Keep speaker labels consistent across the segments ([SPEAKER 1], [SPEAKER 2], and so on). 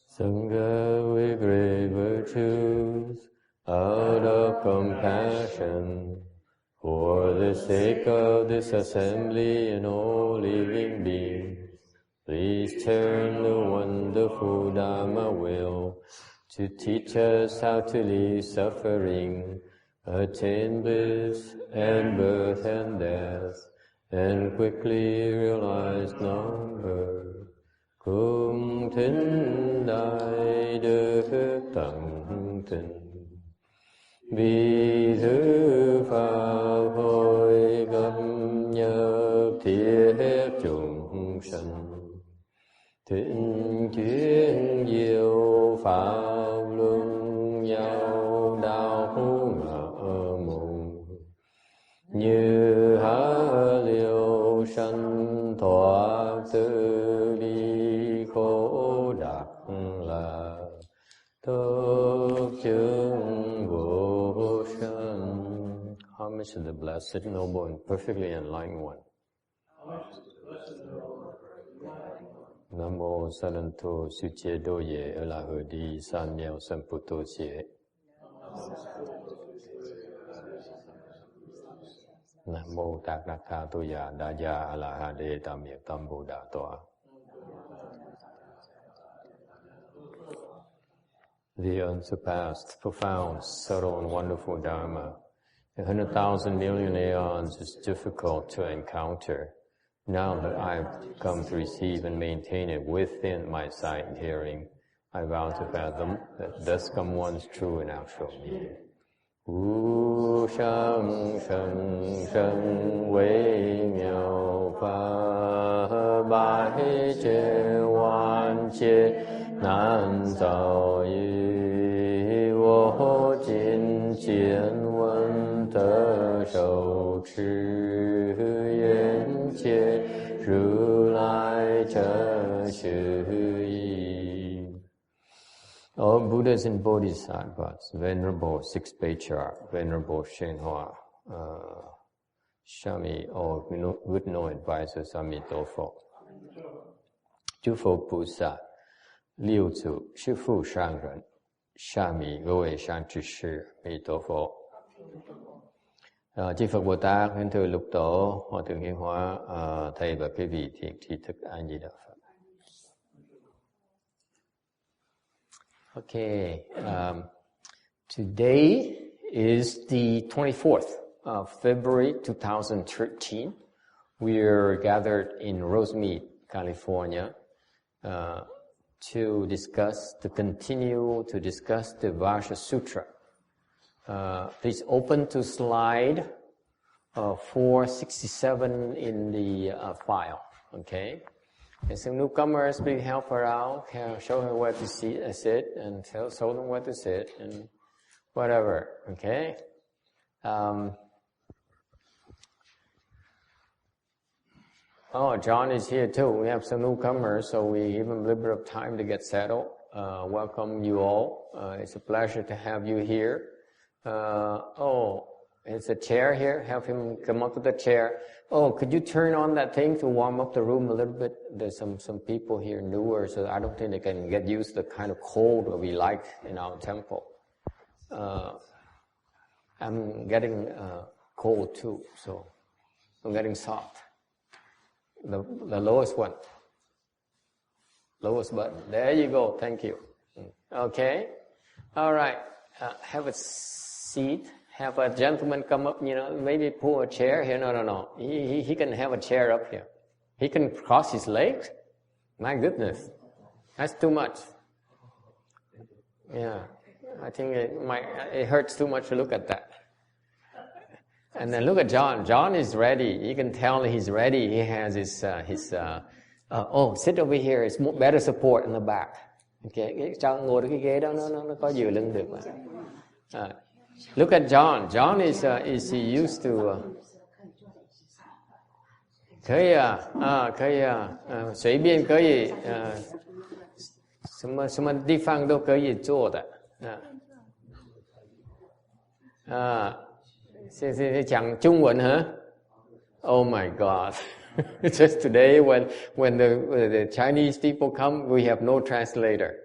[SPEAKER 1] Sangha with great virtues, out of compassion, for the sake of this assembly and all living beings, please turn the wonderful Dharma wheel to teach us how to leave suffering, attain bliss and birth and death, and quickly realize non-birth. Cung thính đại đức tận tình, vì thứ pháp hội gặp nhập thiết chúng sanh, thịnh chuyên diệu pháp luân giao đạo ngã mùng, như há liêu sanh thoát tư ly khổ đạt là tốt chứng vô sanh. Homage to the blessed, noble, and perfectly enlightened one. Nam mô Saranto Suche Doye Elahudi Sanyao Samputo Chie. Nam mô Tạc Đắc Tha Tu Ya Đa Ya Alahade Tam Yek Tam Buddha Toa. The unsurpassed, profound, subtle, and wonderful Dharma, 100,000 million aeons is difficult to encounter. Now that I've come to receive and maintain it within my sight and hearing, I vow to fathom that thus come one's true and actual meaning. Wu shang sheng sheng wei miao fa bai jie wan jie nan zao yi wo jin jian wen de shou chi yan jie ru lai zhe xu yi. All Buddhas and Bodhisattvas, Venerable Sixth Patriarch, Venerable Shenhua, Shami, all good no advisors, Amitofo, 诸佛菩萨、六祖、师父上人、沙弥各位善知识，阿弥陀佛。Chư Phật Bồ Tát, kính thưa lục tổ, Hòa thượng Hiến Hóa, thầy và quý vị thiện tri thức A Di Đà Phật. Okay, today is the 24th of February 2013. We're gathered in Rosemead, California, to continue to discuss the Vajra Sutra. Please open to slide 467 in the file, okay? And some newcomers, please help her out, show her where to sit, and show them where to sit, and whatever, okay? John is here too. We have some newcomers, so we give him a little bit of time to get settled. Welcome you all. It's a pleasure to have you here. It's a chair here. Have him come up to the chair. Could you turn on that thing to warm up the room a little bit? There's some people here newer, so I don't think they can get used to the kind of cold that we like in our temple. I'm getting cold too, so I'm getting soft. The lowest one. Lowest button. There you go. Thank you. Okay. All right. Have a seat. Have a gentleman come up, maybe pull a chair here. No. He can have a chair up here. He can cross his legs. My goodness. That's too much. Yeah. I think it hurts too much to look at that. And then look at John. John is ready. You can tell he's ready. He has his sit over here. It's better support in the back. Okay. Cho ngồi cái ghế đó nó có dựa lưng được mà. Look at John. John is he used to 可以可以随便可以什么地方都可以坐的是讲中文哈 Oh my God Just today, when the Chinese people come, we have no translator.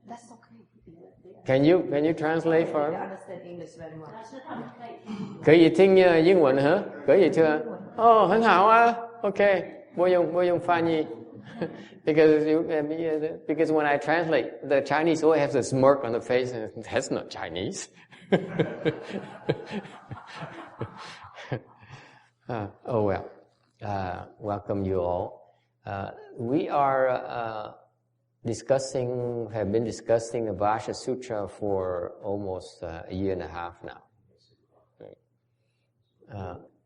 [SPEAKER 2] That's okay.
[SPEAKER 1] Can you translate for
[SPEAKER 2] They
[SPEAKER 1] him?
[SPEAKER 2] understand English very well.
[SPEAKER 1] 可以听英文哈？可以chưa? 哦，很好啊。OK，我用翻译。Because when I translate, the Chinese always have a smirk on the face, and that's not Chinese. Oh well. Welcome you all. We are have been discussing the Vajra Sutra for almost a year and a half now.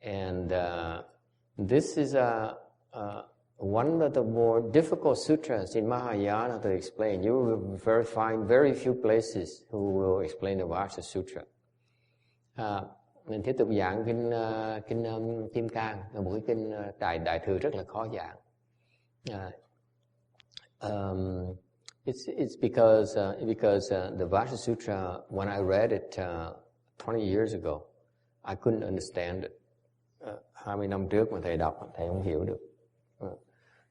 [SPEAKER 1] And this is one of the more difficult sutras in Mahayana to explain. You will find very few places who will explain the Vajra Sutra. Mình tiếp tục giảng kinh Kim Cang, là một cái kinh đại thừa rất là khó giảng. It's because the Vajra Sutra, when I read it 20 years ago, I couldn't understand it. 20 năm trước mà thầy đọc, thầy không hiểu được.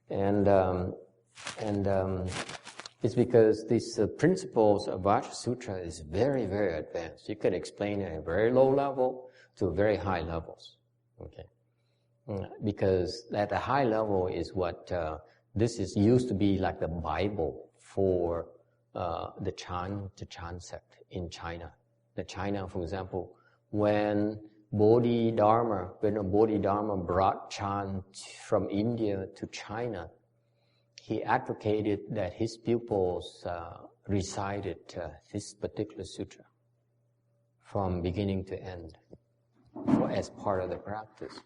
[SPEAKER 1] And it's because these principles of Vajra Sutra is very, very advanced. You can explain it at a very low level to very high levels. Okay, because at a high level is what this is used to be like the Bible for the Chan sect in China. The China, for example, when Bodhidharma brought Chan from India to China, he advocated that his pupils recited this particular sutra from beginning to end as part of the practice.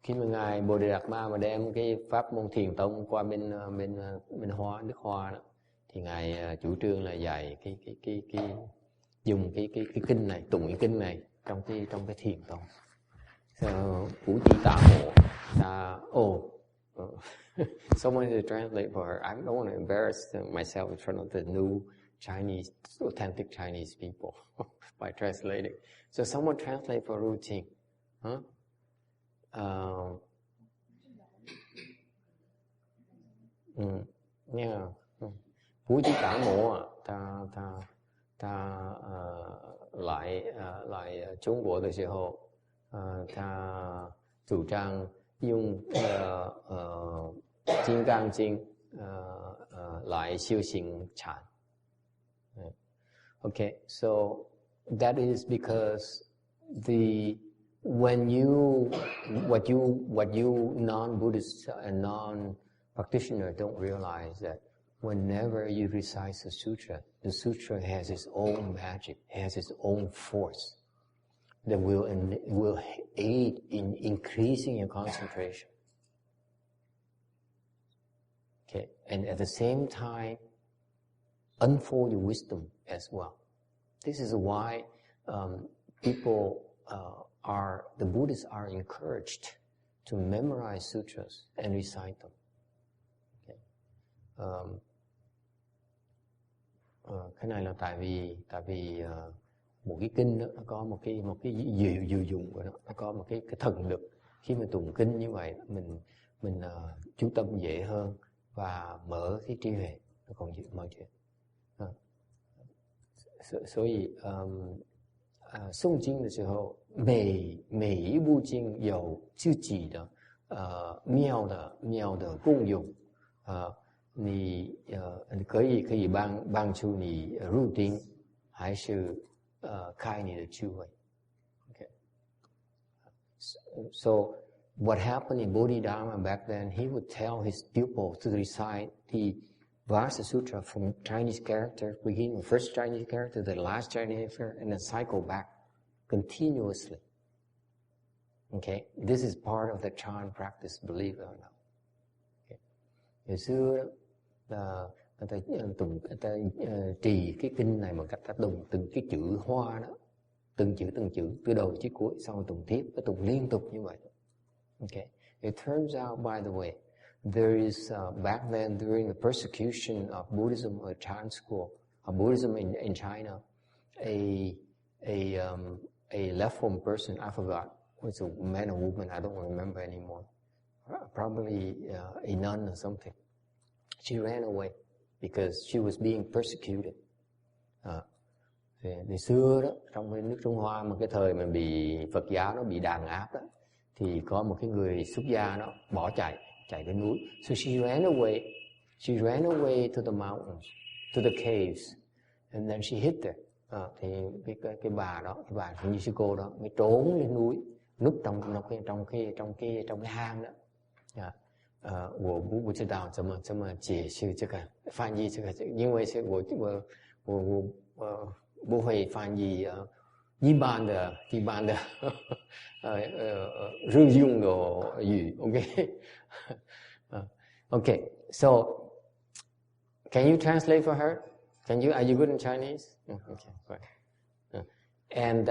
[SPEAKER 1] Khi mà ngài Bodhidharma mà đem cái pháp môn thiền tông qua bên nước Hoa đó, thì ngài chủ trương là dạy dùng cái kinh này, tụng cái kinh này trong cái thiền tông. So, Vũ Chi Tạ Mộ, someone to translate for her. I don't want to embarrass myself in front of the new Chinese, authentic Chinese people by translating. So someone translate for routine. Huh? Yeah. Vũ Chi Tạ Mộ, ta lại Trung Quốc的时候，他主张用金刚经来修行禅。Okay, so that is because what you non-Buddhists and non-practitioner don't realize that whenever you recite the sutra has its own magic, has its own force that will aid in increasing your concentration. Okay, and at the same time, unfold your wisdom as well. This is why the Buddhists are encouraged to memorize sutras and recite them. Okay. Cái này là tại vì một cái kinh đó, nó có một cái diệu dụng của nó có một cái thần lực. Khi mà tụng kinh như vậy, mình chú tâm dễ hơn và mở cái trí huệ, nó còn dễ mọi chuyện. 所以诵经的时候，每一部经有自己的妙的功用你可以帮助你入定，还是开你的智慧。Okay. So what happened in Bodhidharma back then, he would tell his pupils to recite the Vajra Sutra from Chinese character, beginning with first Chinese character, the last Chinese character, and then cycle back continuously. Okay, this is part of the Chan practice, believe it or not. Okay. Hồi xưa người ta trì cái kinh này bằng cách ta tụng từng cái chữ hoa đó, từng chữ từ đầu chí cuối, xong rồi tụng tiếp, tụng liên tục như vậy. Okay, it turns out, by the way, there is back then during the persecution of Buddhism or Chan school of Buddhism in China, a left-form person, I forgot
[SPEAKER 3] was a man or woman, I don't remember anymore. Probably a nun or something. She ran away because she was being persecuted. Thì xưa đó, trong cái nước Trung Hoa mà cái thời mà bị Phật giáo nó bị đàn áp đó, thì có một cái người xuất gia đó bỏ chạy cái núi. So she ran away. She ran away to the mountains, to the caves, and then she hid there. Thì cái bà như sư cô đó mới trốn lên núi, núp trong cái hang đó. 我不知道怎么解释这个翻译这个，因为是我不会翻译一般的日用的语 Okay, so can you translate for her? Are you good in Chinese? Okay, right. And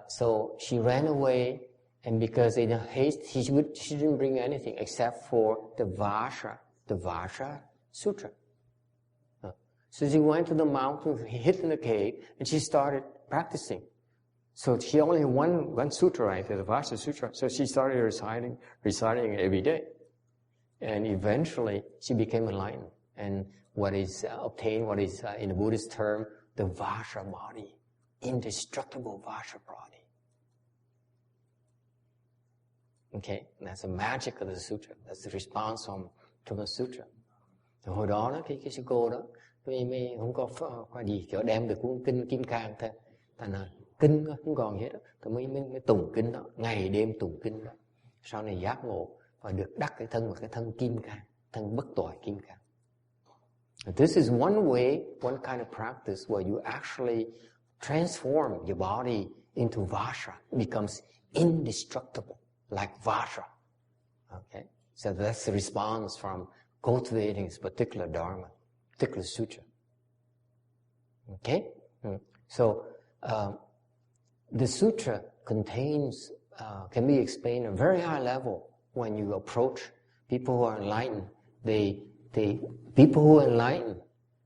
[SPEAKER 3] so she ran away, and because in haste she didn't bring anything except for the Vajra Sutra. So she went to the mountain, hid in the cave, and she started practicing. So she only had one sutra, right, the Vajra Sutra. So she started reciting every day. And eventually she became enlightened. And what is obtained, what is in the Buddhist term, the Vajra body, indestructible Vajra body. Okay, that's the magic of the sutra. That's the response from the sutra. Thì hồi đó cái sư cô đó, mới không có gì, kiểu đem được cuốn kinh Kim Cang thôi. Thành là kinh không còn gì hết. Thì mới tụng kinh đó, ngày đêm tụng kinh đó. Sau này giác ngộ và được đắc cái thân Kim Cang, thân bất tội Kim Cang. This is one way, one kind of practice where you actually transform your body into Vajra. It becomes indestructible, like Vajra. Okay? So that's the response from cultivating this particular Dharma, particular Sutra. Okay? So, the Sutra contains, can be explained at a very high level when you approach people who are enlightened. People who are enlightened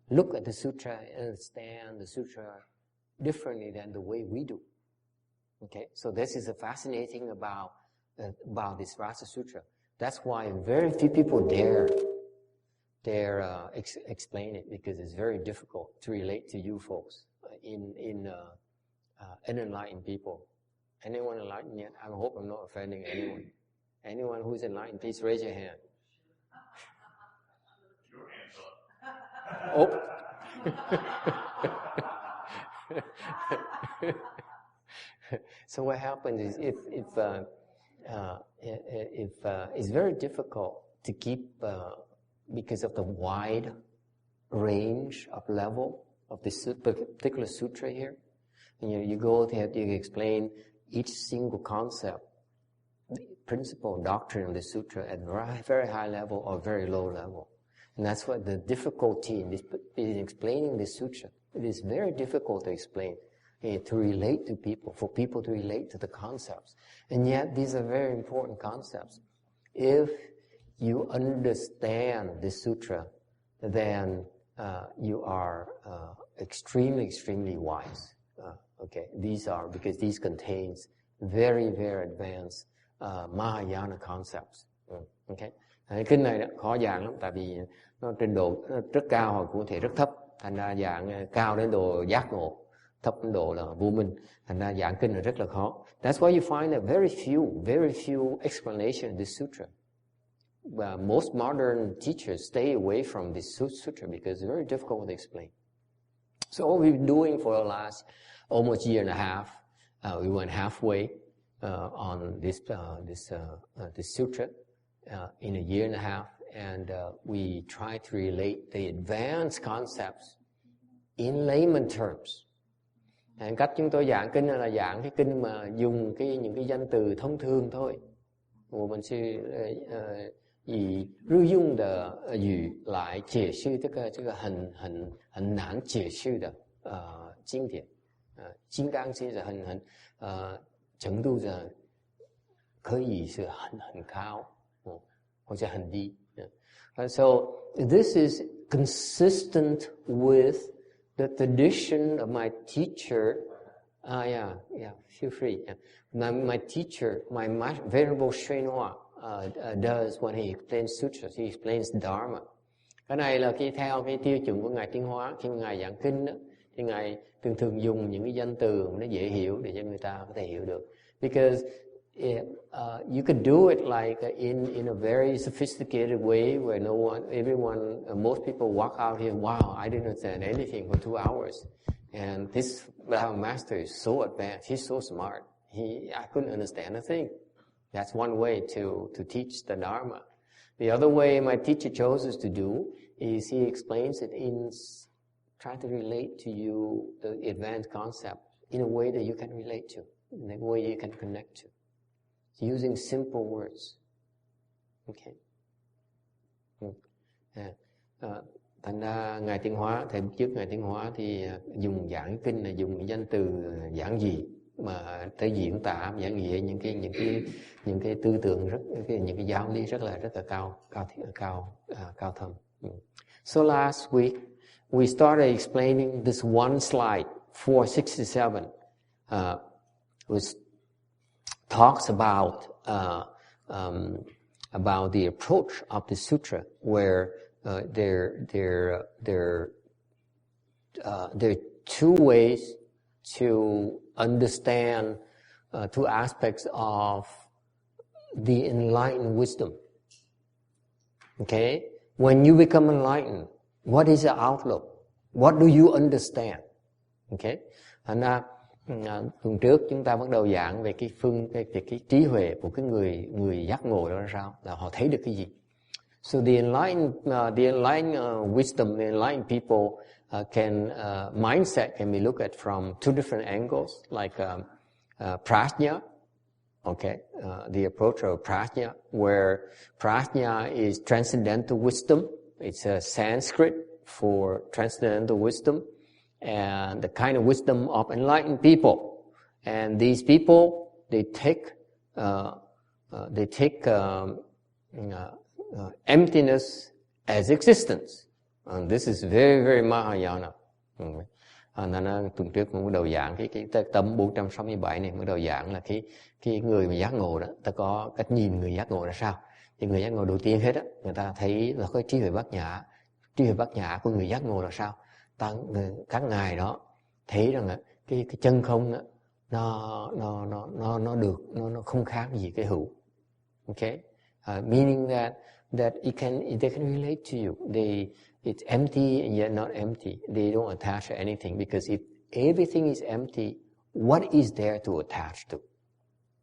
[SPEAKER 3] look at the Sutra and understand the Sutra differently than the way we do. Okay? So this is a fascinating about this Vajra Sutra. That's why very few people dare explain it, because it's very difficult to relate to you folks in unenlightened people. Anyone enlightened yet? I hope I'm not offending anyone. Anyone who's enlightened, please raise your hand. Oh. So what happens is if it's very difficult to keep because of the wide range of level of this particular sutra here. And you go there, you explain each single concept, principle, doctrine of the sutra at very high level or very low level. And that's what the difficulty in explaining the sutra. It is very difficult to explain, to relate to people, for people to relate to the concepts. And yet these are very important concepts. If you understand the sutra, then you are extremely, extremely wise. Okay, because these contains very, very advanced Mahayana concepts. Okay, cái kinh này khó giảng lắm, tại vì nó trình độ rất cao hoặc cũng thể rất thấp, thành ra giảng cao đến độ giác ngộ, thấp đến độ là vô minh, thành ra giảng kinh là rất là khó. That's why you find that very few explanations of this sutra. Most modern teachers stay away from this sutra because it's very difficult to explain. So what we've been doing for the last almost year and a half, we went halfway on this sutra in a year and a half, and we try to relate the advanced concepts in layman terms. Cách chúng tôi giảng kinh là giảng cái kinh mà dùng những cái danh từ thông thường thôi. 我们是以日用的语来解释这个很难解释的经典。金刚经是很程度上可以是很高，或者很低。So this is consistent with the tradition of my teacher Yeah, feel free. Yeah. My teacher, my Venerable Shenhua, does when he explains sutras, he explains Dharma. Cái này là theo cái tiêu chuẩn của Ngài Tiến Hóa, khi Ngài giảng kinh đó, thì Ngài thường dùng những cái danh từ nó dễ hiểu để cho người ta có thể hiểu được. Because you could do it like in a very sophisticated way where most people walk out here, wow, I didn't understand anything for 2 hours. And this Dharma master is so advanced, he's so smart. I couldn't understand a thing. That's one way to teach the Dharma. The other way my teacher chose us to do is he explains it in trying to relate to you the advanced concept in a way that you can relate to, in a way you can connect to, using simple words. Okay. Thành ra Ngài Tiến Hóa, thầy trước Ngài Tiến Hóa thì dùng giảng kinh là dùng những danh từ giản dị mà tới diễn tả giảng dị những cái tư tưởng những cái giáo lý rất là cao thâm. So last week we started explaining this one slide 467 which talks about the approach of the sutra where there are two ways to understand two aspects of the enlightened wisdom. Okay? When you become enlightened, what is the outlook? What do you understand? Okay? Thành ra tuần trước chúng ta bắt đầu giảng về cái trí huệ của cái người giác ngộ đó là sao? Là họ thấy được cái gì? So the enlightened wisdom, the enlightened people mindset can be looked at from two different angles, like prajna, okay, the approach of prajna, where prajna is transcendental wisdom. It's a Sanskrit for transcendental wisdom, and the kind of wisdom of enlightened people. And these people, they take emptiness as existence. And this is very, very Mahayana. Tuần trước cũng bắt đầu giảng cái tấm 467 này bắt đầu giảng là cái người mà giác ngộ đó, ta có cách nhìn người giác ngộ là sao? Thì người giác ngộ đầu tiên hết á, người ta thấy là cái trí huệ bát nhã. Trí huệ bát nhã của người giác ngộ là sao? Các ngài đó thấy rằng là cái chân không đó, nó không khác gì cái hữu. Okay? Meaning that they can relate to you. It's empty and yet not empty. They don't attach to anything, because if everything is empty, what is there to attach to?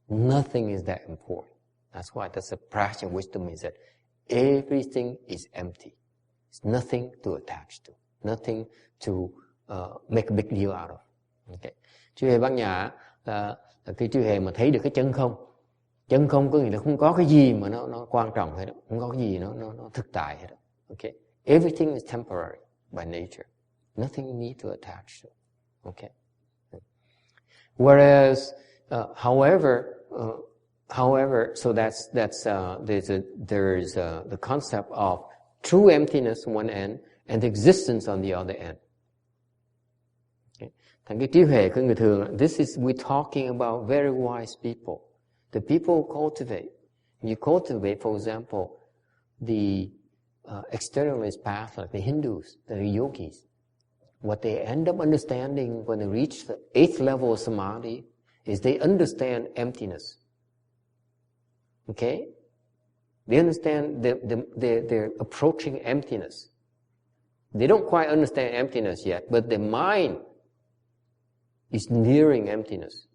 [SPEAKER 3] Nothing is that important. That's why that's the practice of wisdom, is that everything is empty. It's nothing to attach to, nothing to make a big deal out of. Okay. Trí huệ bát nhã là cái trí huệ mà thấy được cái chân không. Chân không có nghĩa là không có cái gì mà nó quan trọng hết, không có cái gì nó thực tại hết. Okay. Everything is temporary by nature. Nothing you need to attach to. Okay. Whereas, however, so there is the concept of true emptiness on one end and existence on the other end. Okay. Thành cái trí huệ của người thường, we're talking about very wise people. The people who cultivate. You cultivate, for example, the externalist path, like the Hindus, the yogis. What they end up understanding when they reach the 8th level of samadhi is they understand emptiness. Okay? They understand they're approaching emptiness. They don't quite understand emptiness yet, but their mind is nearing emptiness.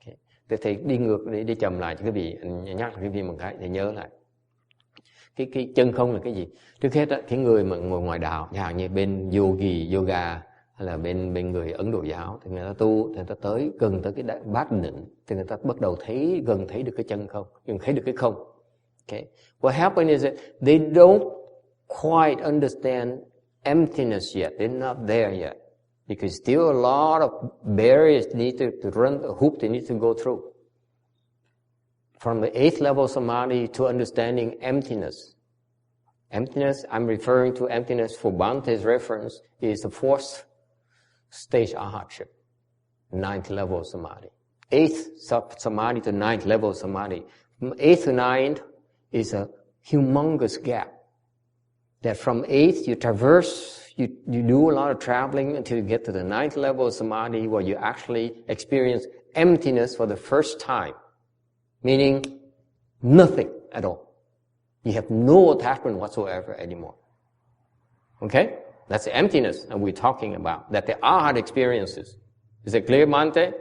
[SPEAKER 3] Okay? Thầy đi ngược, đi chậm lại cho quý vị, nhắc quý vị một cái để nhớ lại. Cái chân không là cái gì? Trước hết á, cái người mà ngồi ngoài đạo, chẳng hạn như bên yoga hay là bên người Ấn Độ giáo, thì người ta tu, thì người ta tới gần tới cái bát định, thì người ta bắt đầu thấy được cái chân không, thấy được cái không. Okay. What happened is that they don't quite understand emptiness yet. They're not there yet, because still a lot of barriers need to run, a hoop they need to go through. From the 8th level samadhi to understanding emptiness. Emptiness, I'm referring to emptiness for Bhante's reference, is the 4th stage arhatship. ninth level of samadhi. Eighth samadhi to ninth level of samadhi. From eighth to ninth is a humongous gap. That from eighth you traverse, you do a lot of traveling until you get to the ninth level of samadhi where you actually experience emptiness for the first time. Meaning nothing at all. You have no attachment whatsoever anymore. Okay? That's the emptiness that we're talking about, that the arhat experiences. Is it clear, Mante?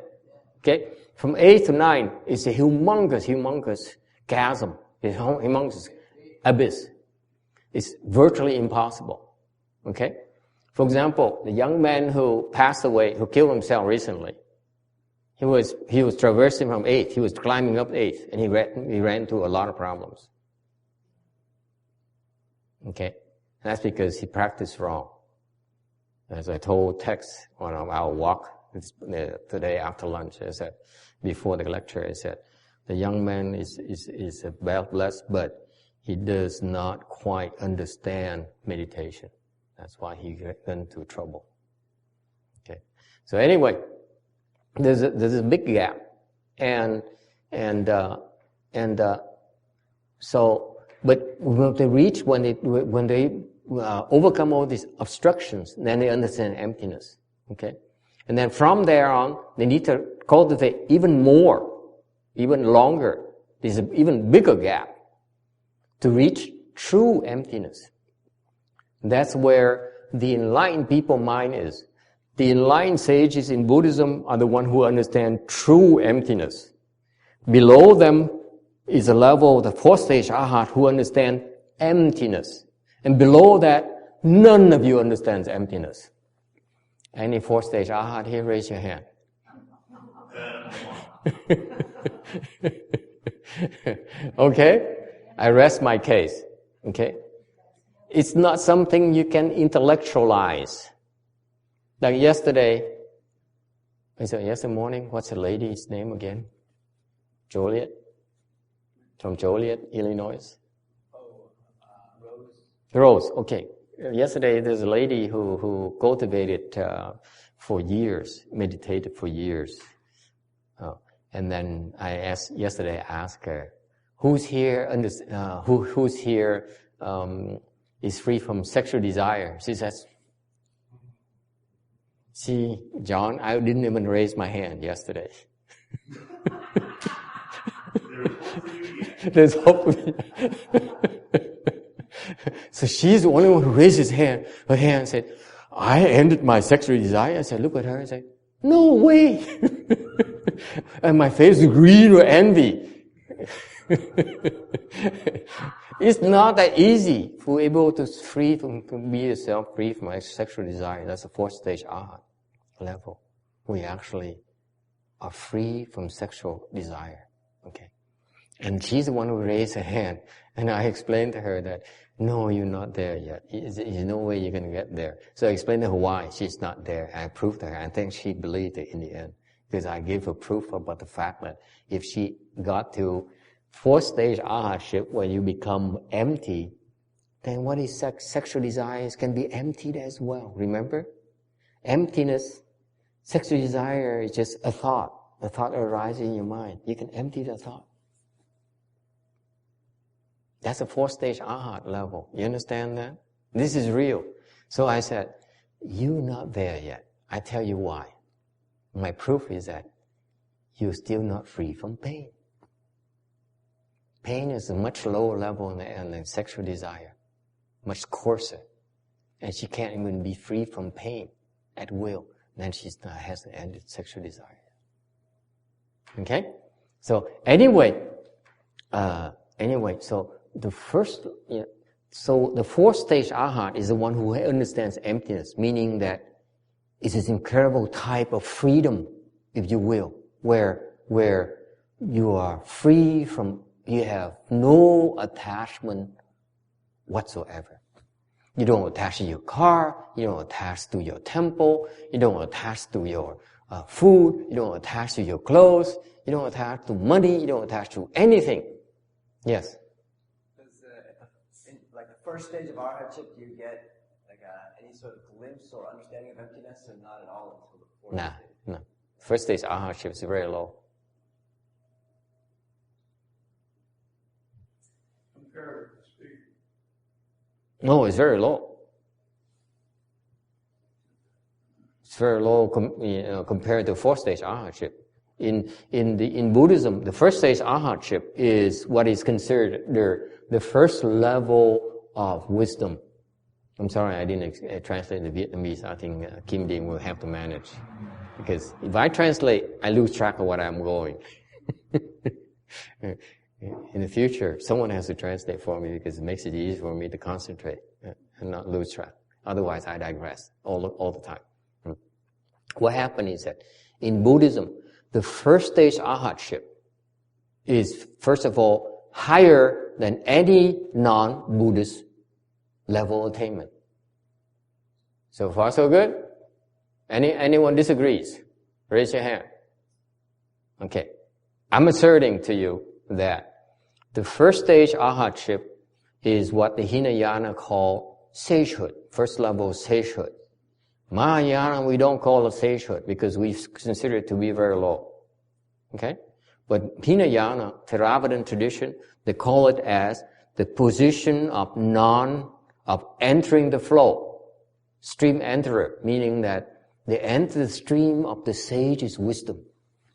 [SPEAKER 3] Okay? From 8 to 9 is a humongous chasm. It's a humongous abyss. It's virtually impossible. Okay? For example, the young man who passed away, who killed himself recently, he was traversing from 8. He was climbing up 8, and he ran into a lot of problems. Okay? That's because he practiced wrong. As I told Tex on our walk today after lunch, I said, before the lecture, I said, the young man is well blessed, but he does not quite understand meditation. That's why he got into trouble. Okay. So anyway, there's a big gap. But when they overcome all these obstructions, then they understand emptiness. Okay? And then from there on, they need to cultivate even more, even longer. There's an even bigger gap to reach true emptiness. That's where the enlightened people mind is. The enlightened sages in Buddhism are the ones who understand true emptiness. Below them is a level, the fourth stage arhat, who understand emptiness. And below that, none of you understands emptiness. Any fourth stage arhat here, raise your hand. Okay? I rest my case. Okay? It's not something you can intellectualize. Like yesterday morning, what's the lady's name again? Joliet? From Joliet, Illinois? Rose, okay. Yesterday, there's a lady who cultivated for years, meditated for years. And then I asked her, who's here is free from sexual desire? She says, see, John, I didn't even raise my hand yesterday. There's hope for me. So she's the only one who raised her hand and said, I ended my sexual desire. I said, look at her and said, no way. And my face is green with envy. It's not that easy for able to be yourself free from sexual desire. That's the fourth stage arhat level. We actually are free from sexual desire. Okay. And she's the one who raised her hand. And I explained to her that, no, you're not there yet. There's no way you're going to get there. So I explained to her why she's not there. I proved to her. I think she believed it in the end. Because I gave her proof about the fact that if she got to fourth stage arhatship where you become empty, then what is sexual desires can be emptied as well. Remember? Emptiness, sexual desire is just a thought. A thought arises in your mind. You can empty the thought. That's a fourth stage arhat level. You understand that? This is real. So I said, you're not there yet. I tell you why. My proof is that you're still not free from pain. Pain is a much lower level than sexual desire. Much coarser. And she can't even be free from pain at will. Then she hasn't ended sexual desire. Okay? So anyway, so the fourth stage arhat is the one who understands emptiness, meaning that it's this incredible type of freedom, if you will, where you are free from, you have no attachment whatsoever. You don't attach to your car, you don't attach to your temple, you don't attach to your food, you don't attach to your clothes, you don't attach to money, you don't attach to anything. Yes?
[SPEAKER 4] Like the first stage of arhatship, do you get like any sort of glimpse or understanding of emptiness, or not at all until the fourth stage?
[SPEAKER 3] No. First stage arhatship is very low. No, it's very low. It's very low compared to fourth stage arhatship. In Buddhism, the first stage arhatship is what is considered the first level of wisdom. I'm sorry, I didn't translate the Vietnamese. I think Kim Ding will have to manage. Because if I translate, I lose track of what I'm going. In the future, someone has to translate for me because it makes it easy for me to concentrate and not lose track. Otherwise, I digress all the time. What happened is that in Buddhism, the first stage arhatship is, first of all, higher than any non-Buddhist level attainment. So far, so good? Anyone disagrees? Raise your hand. Okay. I'm asserting to you that the first stage arhatship is what the Hinayana call sagehood, first level sagehood. Mahayana, we don't call it sagehood because we consider it to be very low. Okay? But Hinayana, Theravadan tradition, they call it as the position of entering the flow. Stream enterer, meaning that they enter the stream of the sage's wisdom.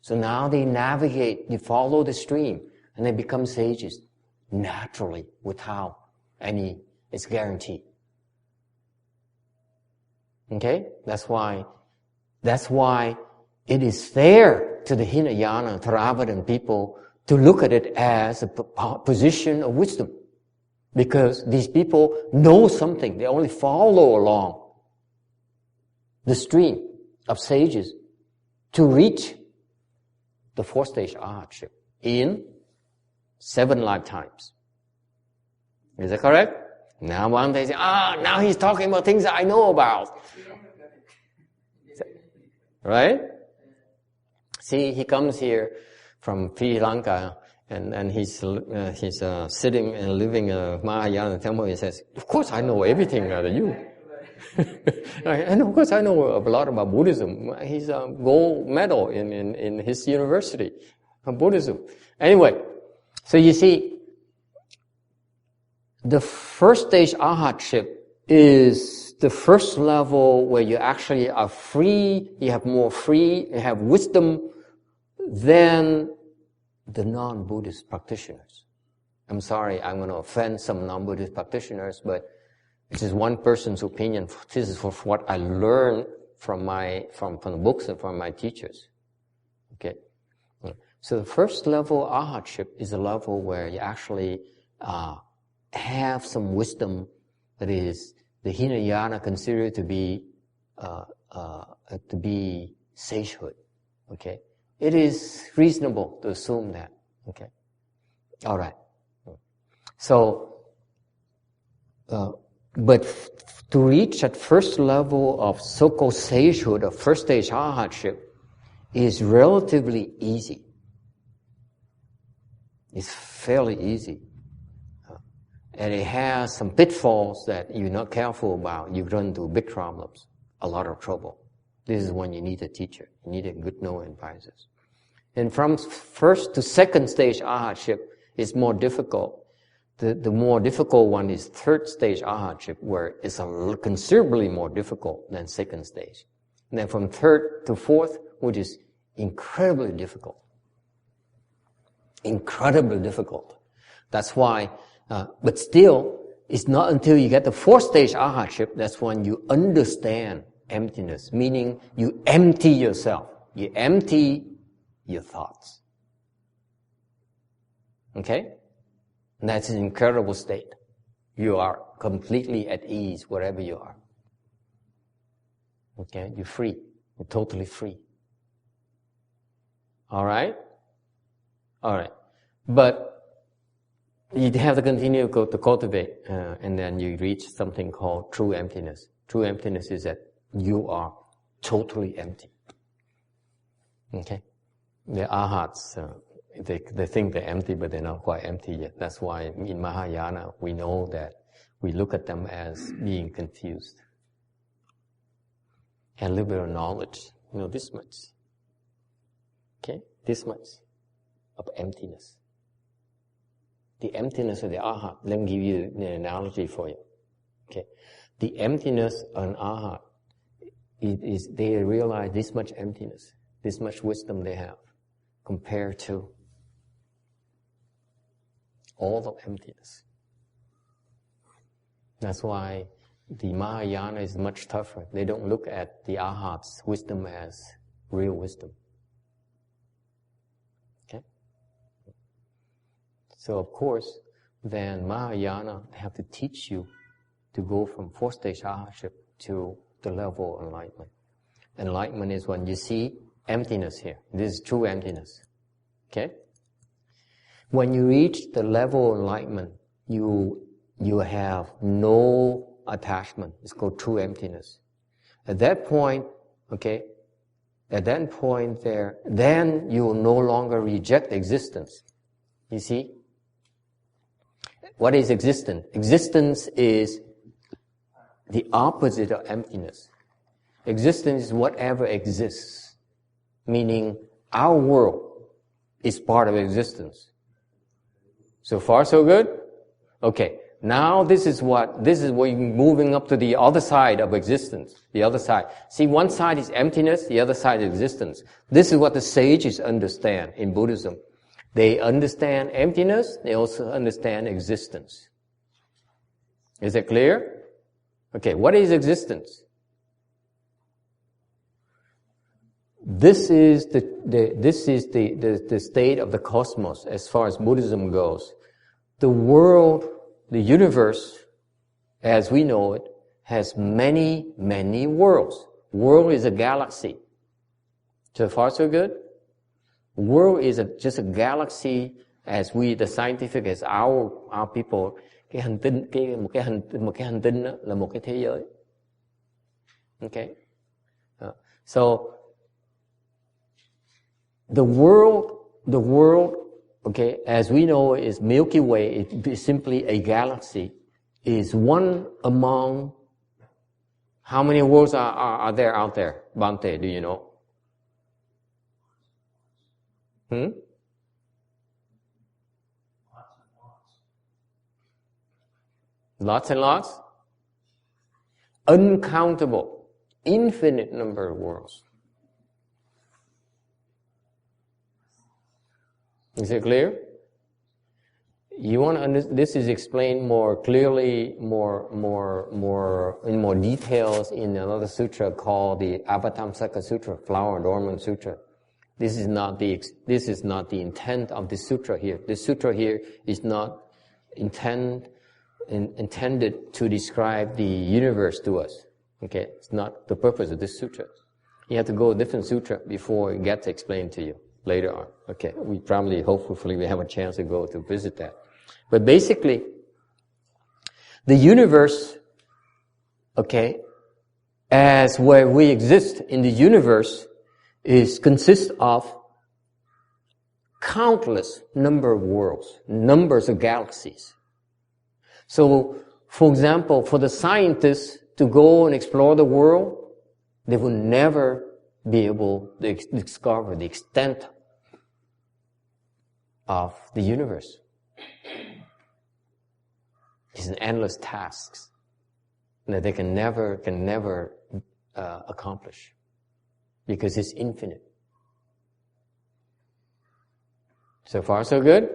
[SPEAKER 3] So now they navigate, they follow the stream, and they become sages naturally without it's guaranteed. Okay? That's why it is fair to the Hinayana, Theravadan people to look at it as a position of wisdom. Because these people know something. They only follow along the stream of sages to reach the fourth stage arhatship in 7 lifetimes. Is that correct? Now one day say, now he's talking about things that I know about. Right? See, he comes here from Sri Lanka and he's sitting and living in a Mahayana temple. He says, of course I know everything about you. And of course I know a lot about Buddhism. He's a gold medal in his university of Buddhism. Anyway, so you see, the first stage arhatship is the first level where you actually are free, you have wisdom than the non-Buddhist practitioners. I'm sorry, I'm going to offend some non-Buddhist practitioners, but this is one person's opinion. This is what I learned from the books and from my teachers. Okay? So the first level arhatship is a level where you actually have some wisdom that is the Hinayana consider to be sagehood. Okay? It is reasonable to assume that. Okay? All right. So, but to reach that first level of so-called sagehood, of first stage arhatship, is relatively easy. It's fairly easy. And it has some pitfalls that you're not careful about. You run into big problems, a lot of trouble. This is when you need a teacher. You need a good knowing advisors. And from first to second stage arhatship is more difficult. The more difficult one is third stage arhatship, where it's considerably more difficult than second stage. And then from third to fourth, which is incredibly difficult. Incredibly difficult. That's why, but still, it's not until you get the fourth stage arhatship that's when you understand emptiness, meaning you empty yourself. You empty your thoughts. Okay? And that's an incredible state. You are completely at ease wherever you are. Okay? You're free. You're totally free. Alright? Alright. But you have to continue to cultivate, and then you reach something called true emptiness. True emptiness is that you are totally empty. Okay? The arhats, they think they're empty, but they're not quite empty yet. That's why in Mahayana, we know that we look at them as being confused. And a little bit of knowledge, this much. Okay? This much of emptiness. The emptiness of the arhat. Let me give you an analogy for you. Okay? The emptiness of an arhat is they realize this much emptiness, this much wisdom they have, compared to all the emptiness. That's why the Mahayana is much tougher. They don't look at the arhat's wisdom as real wisdom. Okay? So of course, then Mahayana have to teach you to go from fourth stage arhatship to the level of enlightenment. Enlightenment is when you see emptiness here. This is true emptiness. Okay? When you reach the level of enlightenment, you have no attachment. It's called true emptiness. At that point, okay, then you will no longer reject existence. You see? What is existence? Existence is the opposite of emptiness. Existence is whatever exists. Meaning, our world is part of existence. So far, so good? Okay. Now this is what you're moving up to the other side of existence. The other side. See, one side is emptiness, the other side is existence. This is what the sages understand in Buddhism. They understand emptiness, they also understand existence. Is it clear? Okay, what is existence? This is the state of the cosmos as far as Buddhism goes. The world, the universe, as we know it, has many, many worlds. World is a galaxy. So far, so good? World is just a galaxy as we, the scientific, as our people. Một cái hành tinh đó là một cái thế giới. Okay? So, the world, okay, as we know, is Milky Way, is simply a galaxy, is one among, how many worlds are there out there? Bante, do you know? Lots and lots? Uncountable, infinite number of worlds. Is it clear? You want to understand, this is explained more clearly, more in more details in another sutra called the Avatamsaka Sutra, Flower Adornment Sutra. This is not the intent of the sutra here. The sutra here is not intended to describe the universe to us. Okay? It's not the purpose of this sutra. You have to go a different sutra before it gets explained to you later on. Okay? We probably, hopefully, we have a chance to go to visit that. But basically, the universe, okay, as where we exist in the universe consists of countless number of worlds, numbers of galaxies. So, for example, for the scientists to go and explore the world, they will never be able to discover the extent of the universe. It's an endless task that they can never accomplish because it's infinite. So far, so good?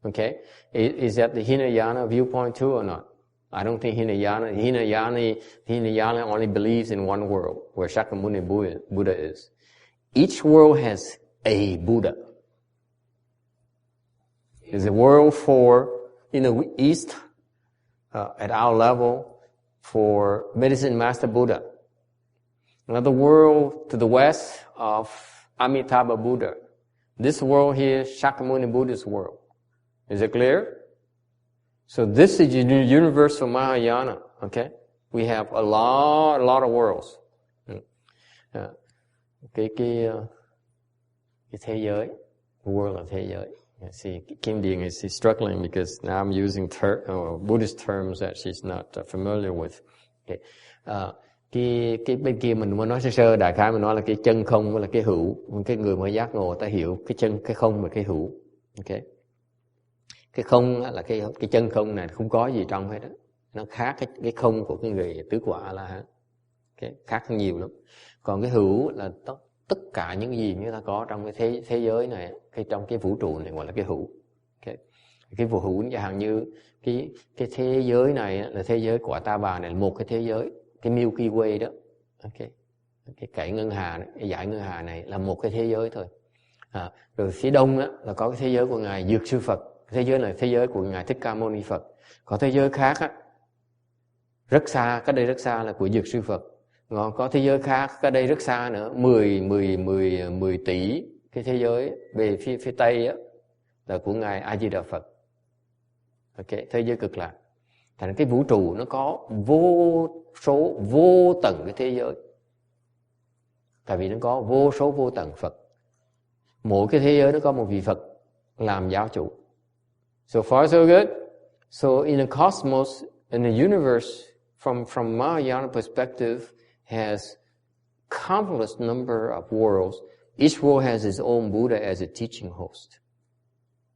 [SPEAKER 3] Okay. Is that the Hinayana viewpoint too or not? I don't think Hinayana only believes in one world, where Shakyamuni Buddha is. Each world has a Buddha. There's a world in the East, at our level, for Medicine Master Buddha. Another world to the west of Amitabha Buddha. This world here is Shakyamuni Buddha's world. Is it clear? So this is the universal Mahayana, okay? We have a lot of worlds. Cái thế giới, world là thế giới. See, Kim Ding is struggling because now I'm using Buddhist terms that she's not familiar with. Okay. cái bên kia mình mới nói sơ sơ, đại khái mình nói là cái chân không với là cái hữu. Cái người mới giác ngộ ta hiểu cái chân, cái không và cái hữu. Ok, cái không là cái chân không này không có gì trong hết đó, nó khác cái không của cái người tứ quả là khác hơn nhiều lắm. Còn cái hữu là tất cả những gì chúng ta có trong cái thế giới này, trong cái vũ trụ này gọi là cái hữu. Okay. Cái vũ hữu chẳng hạn như cái thế giới này là thế giới của Ta Bà này là một cái thế giới, cái Milky Way đó. Okay. Cái cải ngân hà này, cái dải ngân hà này là một cái thế giới thôi. Rồi phía đông đó là có cái thế giới của ngài Dược Sư Phật, thế giới là thế giới của ngài Thích Ca Mâu Ni Phật. Có thế giới khác á, rất xa, cái đây rất xa là của Dược Sư Phật. Còn có thế giới khác, cái đây rất xa nữa, 10 tỷ cái thế giới về phía tây á là của ngài A Di Đà Phật. Ok, thế giới cực lạc. Thành cái vũ trụ nó có vô số vô tầng cái thế giới. Tại vì nó có vô số vô tầng Phật. Mỗi cái thế giới nó có một vị Phật làm giáo chủ. So far so good. So in the cosmos, in the universe, from Mahayana perspective, has countless number of worlds. Each world has its own Buddha as a teaching host.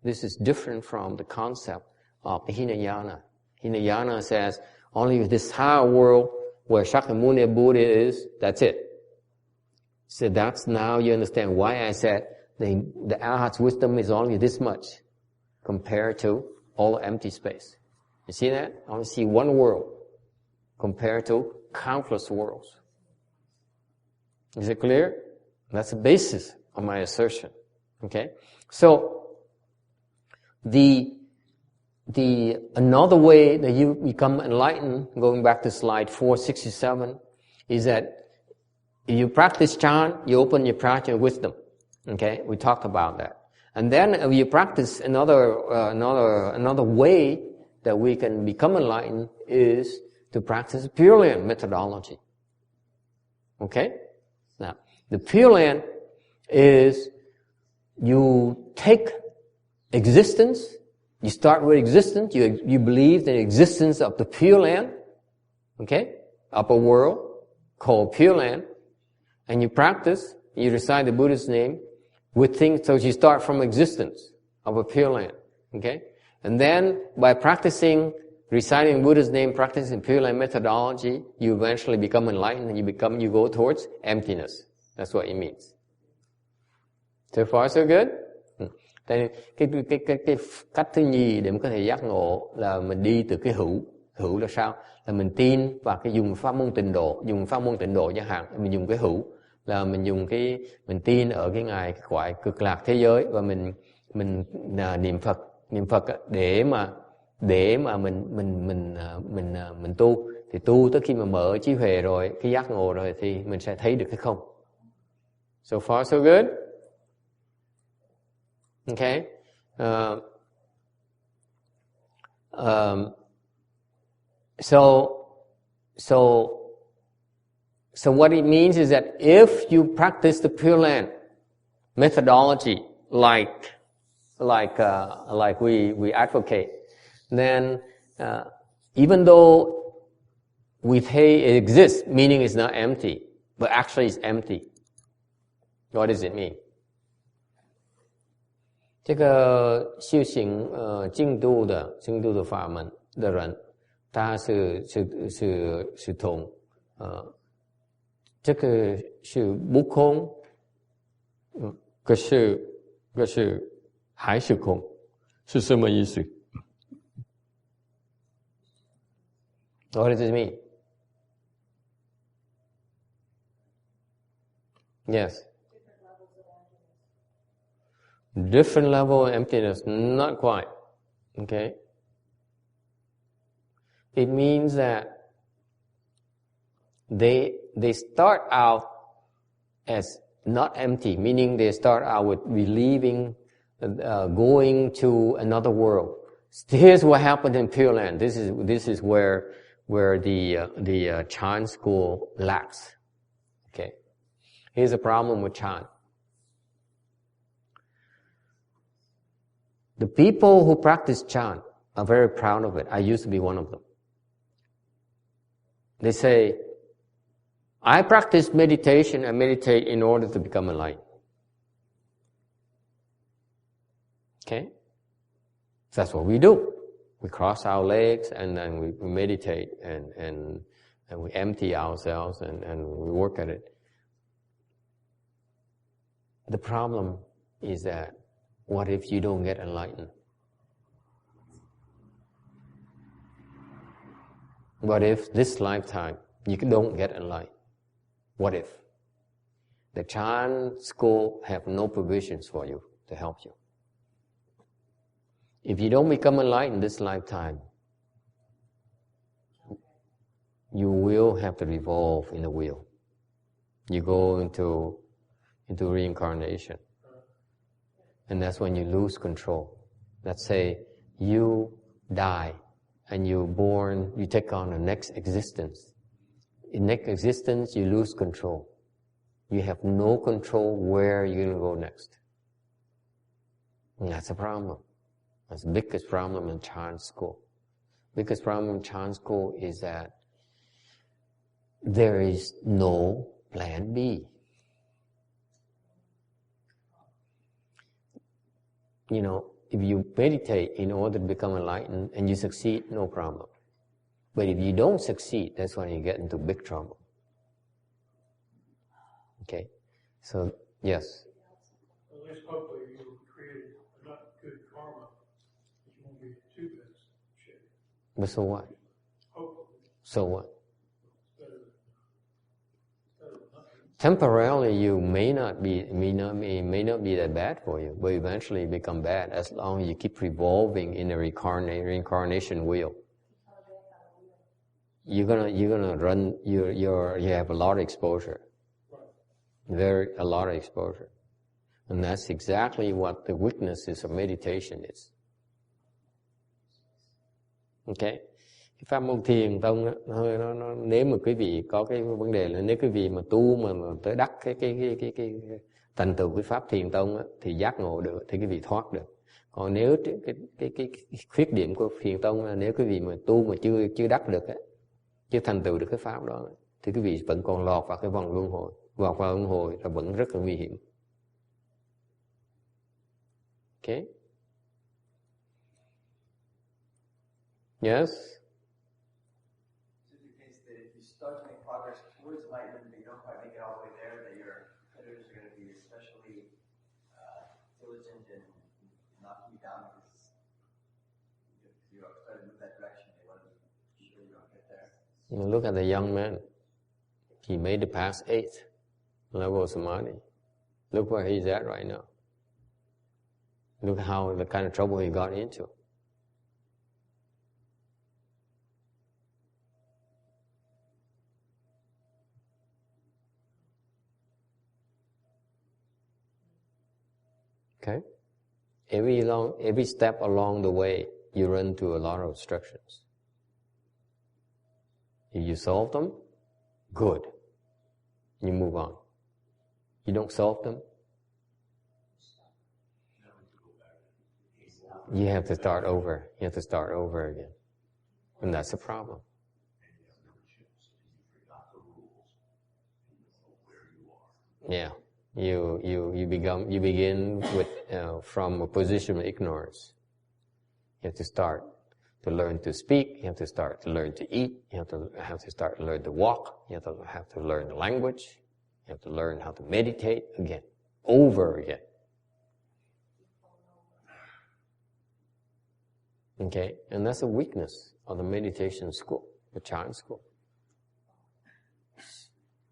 [SPEAKER 3] This is different from the concept of the Hinayana. Hinayana says only this higher world where Shakyamuni Buddha is, that's it. So that's now you understand why I said the Arhat's wisdom is only this much compared to all empty space. You see that? I only see one world compared to countless worlds. Is it clear? That's the basis of my assertion. Okay? So, another way that you become enlightened, going back to slide 467, is that if you practice chant, you open your practice of wisdom. Okay? We talked about that. And then if you practice another way that we can become enlightened is to practice Pure Land methodology. Okay? Now, the Pure Land is you take existence, you start with existence, you believe the existence of the Pure Land, okay, upper world, called Pure Land, and you practice, you recite the Buddha's name with things, so you start from existence of a Pure Land, okay? And then by practicing, reciting Buddha's name, practicing Pure Land methodology, you eventually become enlightened and you go towards emptiness. That's what it means. So far so good? Cái cách thứ nhì để mình có thể giác ngộ là mình đi từ cái hữu. Hữu là sao? Là mình tin vào cái dùng pháp môn tịnh độ. Dùng pháp môn tịnh độ chẳng hạn, mình dùng cái hữu là mình tin ở cái ngài gọi cực lạc thế giới và mình niệm Phật để mà mình tu. Thì tu tới khi mà mở trí huệ rồi, cái giác ngộ rồi thì mình sẽ thấy được cái không. So far so good? Okay. So what it means is that if you practice the Pure Land methodology like we advocate, then even though we say it exists, meaning it's not empty, but actually it's empty. What does it mean? 这个修行净土的法门的人，他是懂这个是不空，可是还是空，是什么意思？ What does it mean? Yes. Different level of emptiness, not quite. Okay? It means that they start out as not empty, meaning they start out with believing, going to another world. Here's what happened in Pure Land. This is where the Chan school lacks. Okay? Here's a problem with Chan. The people who practice chant are very proud of it. I used to be one of them. They say,
[SPEAKER 1] I practice meditation and meditate in order to become enlightened. Okay? That's what we do. We cross our legs and then we meditate and we empty ourselves and we work at it. The problem is that what if you don't get enlightened? What if this lifetime you don't get enlightened? What if? The Chan school have no provisions for you to help you. If you don't become enlightened this lifetime, you will have to revolve in the wheel. You go into reincarnation. And that's when you lose control. Let's say you die and you take on the next existence. In next existence, you lose control. You have no control where you're going to go next. And that's a problem. That's the biggest problem in Chan school. Biggest problem in Chan school is that there is no plan B. You know, if you meditate in order to become enlightened and you succeed, no problem. But if you don't succeed, that's when you get into big trouble. Okay? So, yes.
[SPEAKER 5] At least hopefully you created enough good karma that you won't be too bad shape.
[SPEAKER 1] But so what?
[SPEAKER 5] Hopefully.
[SPEAKER 1] So what?
[SPEAKER 5] Better than nothing.
[SPEAKER 1] Temporarily, you may not be that bad for you, but eventually become bad as long as you keep revolving in the reincarnation wheel. You're gonna run. You have a lot of exposure, a lot of exposure, and that's exactly what the weaknesses of meditation is. Okay. Cái pháp môn thiền tông á, nó nếu mà quý vị có cái vấn đề là nếu quý vị mà tu mà tới đắc cái thành tựu cái pháp thiền tông á, thì giác ngộ được thì quý vị thoát được. Còn nếu cái khuyết điểm của thiền tông là nếu quý vị mà tu mà chưa đắc được á, chưa thành tựu được cái pháp đó thì quý vị vẫn còn lọt vào cái vòng luân hồi, vào luân hồi là vẫn rất là nguy hiểm. Okay. Yes.
[SPEAKER 4] Start to make progress towards enlightenment, but you don't quite make it all the way there, that your creditors are going to be especially diligent and knocking you down because you started to move that direction. They want to be sure you don't get there.
[SPEAKER 1] Look at the young man. He made it past 8th level of samadhi. Look where he's at right now. Look how the kind of trouble he got into. Okay? Every step along the way, you run into a lot of obstructions. If you solve them, good. You move on. You don't solve them, you have to start over. You have to start over again. And that's the problem. Yeah. You begin with from a position of ignorance. You have to start to learn to speak. You have to start to learn to eat. You have to start to learn to walk. You have to learn the language. You have to learn how to meditate again, over again. Okay, and that's a weakness of the meditation school, the Chan school.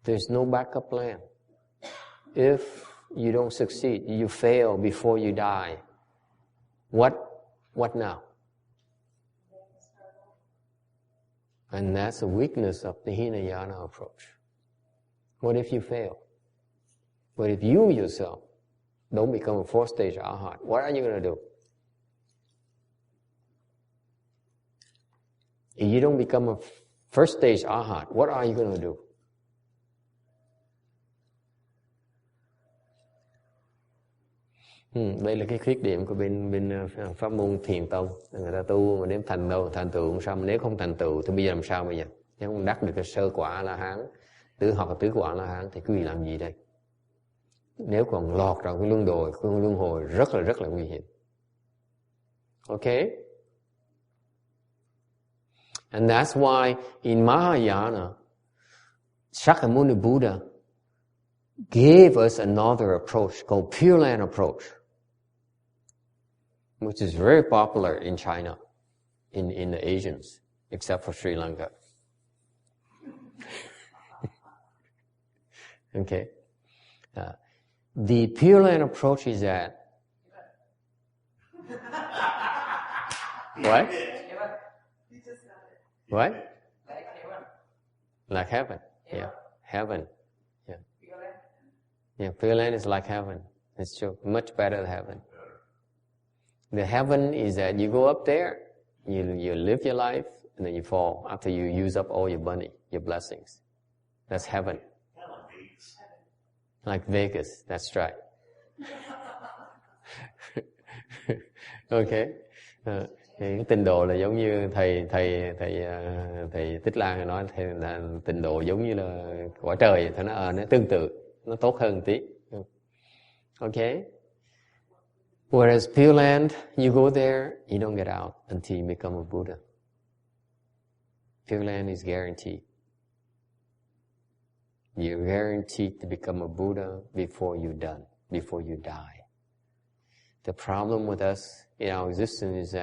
[SPEAKER 1] There's no backup plan. If you don't succeed, you fail before you die, what now? And that's a weakness of the Hinayana approach. What if you fail? What if you yourself don't become a 4th-stage arhat? What are you going to do? If you don't become a 1st-stage arhat, what are you going to do? Đây là cái khuyết điểm của bên pháp môn thiền tông. Người ta tu mà nếu thành tựu xong, nếu không thành tựu thì bây giờ làm sao bây giờ? Nếu không đắc được cái sơ quả A-la-hán
[SPEAKER 3] hoặc là tứ quả La Hán thì quý vị làm gì đây? Nếu còn lọt vào cái luân hồi rất là nguy hiểm. Okay? And that's why in Mahayana, Shakyamuni Buddha gave us another approach called Pure Land approach, which is very popular in China, in the Asians, except for Sri Lanka. Okay. The Pure Land approach is that what? What? Like heaven. Yeah. Heaven. Yeah. Yeah. Pure Land is like heaven. It's true. Much better than heaven. The heaven is that you go up there, you live your life, and then you fall after you use up all your money, your blessings. That's heaven. Like Vegas. That's right. Okay. Thì cái tịnh độ là giống như thầy Tích Lan nói, thì là tịnh độ giống như là quả trời, thì nó tương tự, nó tốt hơn một tí. Okay. Whereas Pure Land, you go there, you don't get out until you become a Buddha. Pure Land is guaranteed. You're guaranteed to become a Buddha before you die. The problem with us in our existence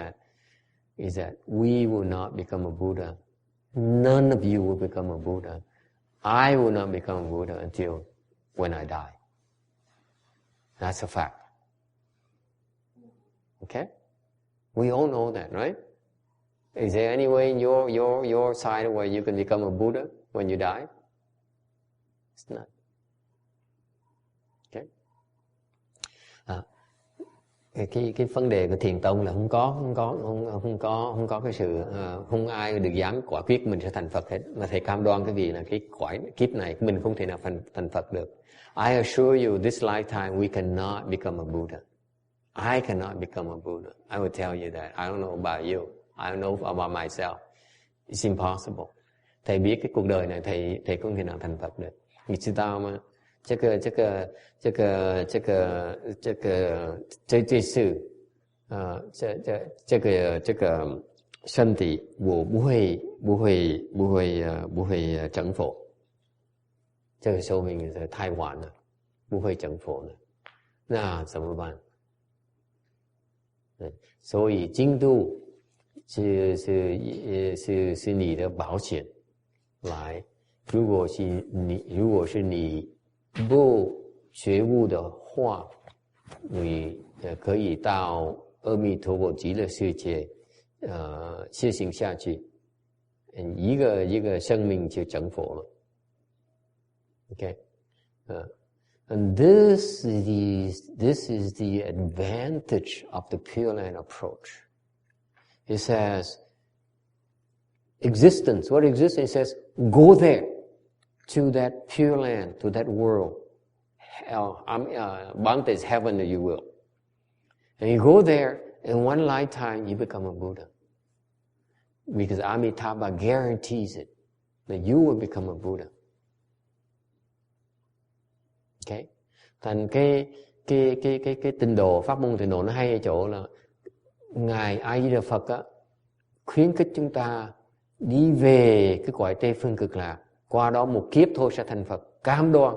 [SPEAKER 3] is that we will not become a Buddha. None of you will become a Buddha. I will not become a Buddha until when I die. That's a fact. Okay? We all know that, right? Is there any way in your side where you can become a Buddha when you die? It's not. Okay? Cái vấn đề của thiền tông là không có cái sự không ai được dám quả quyết mình sẽ thành Phật hết, mà thầy cam đoan cái gì là cái kiếp này mình không thể nào thành Phật được. I assure you, this lifetime we cannot become a Buddha. I cannot become a Buddha. I will tell you that. I don't know about you. I don't know about myself. It's impossible. Thầy biết cái cuộc đời này thầy không thể nào thành Phật được. 你知道吗？这个身体我不会成佛，这个寿命太晚了，不会成佛了，那怎么办？所以净土是你的保险，来，如果是你不觉悟的话，你可以到阿弥陀佛极乐世界修行下去，一个生命就成佛了。Okay, and this is the advantage of the Pure Land approach. It says existence. What existence? It says go there to that Pure Land, to that world. Bhante is heaven, if you will. And you go there, in one lifetime you become a Buddha. Because Amitabha guarantees it, that you will become a Buddha. Okay? Thành cái tịnh độ, pháp môn tịnh độ nó hay ở chỗ là Ngài A Di Đà Phật á, khuyến khích chúng ta đi về cái cõi Tây Phương Cực Lạc, qua đó một kiếp thôi sẽ thành Phật, cam đoan.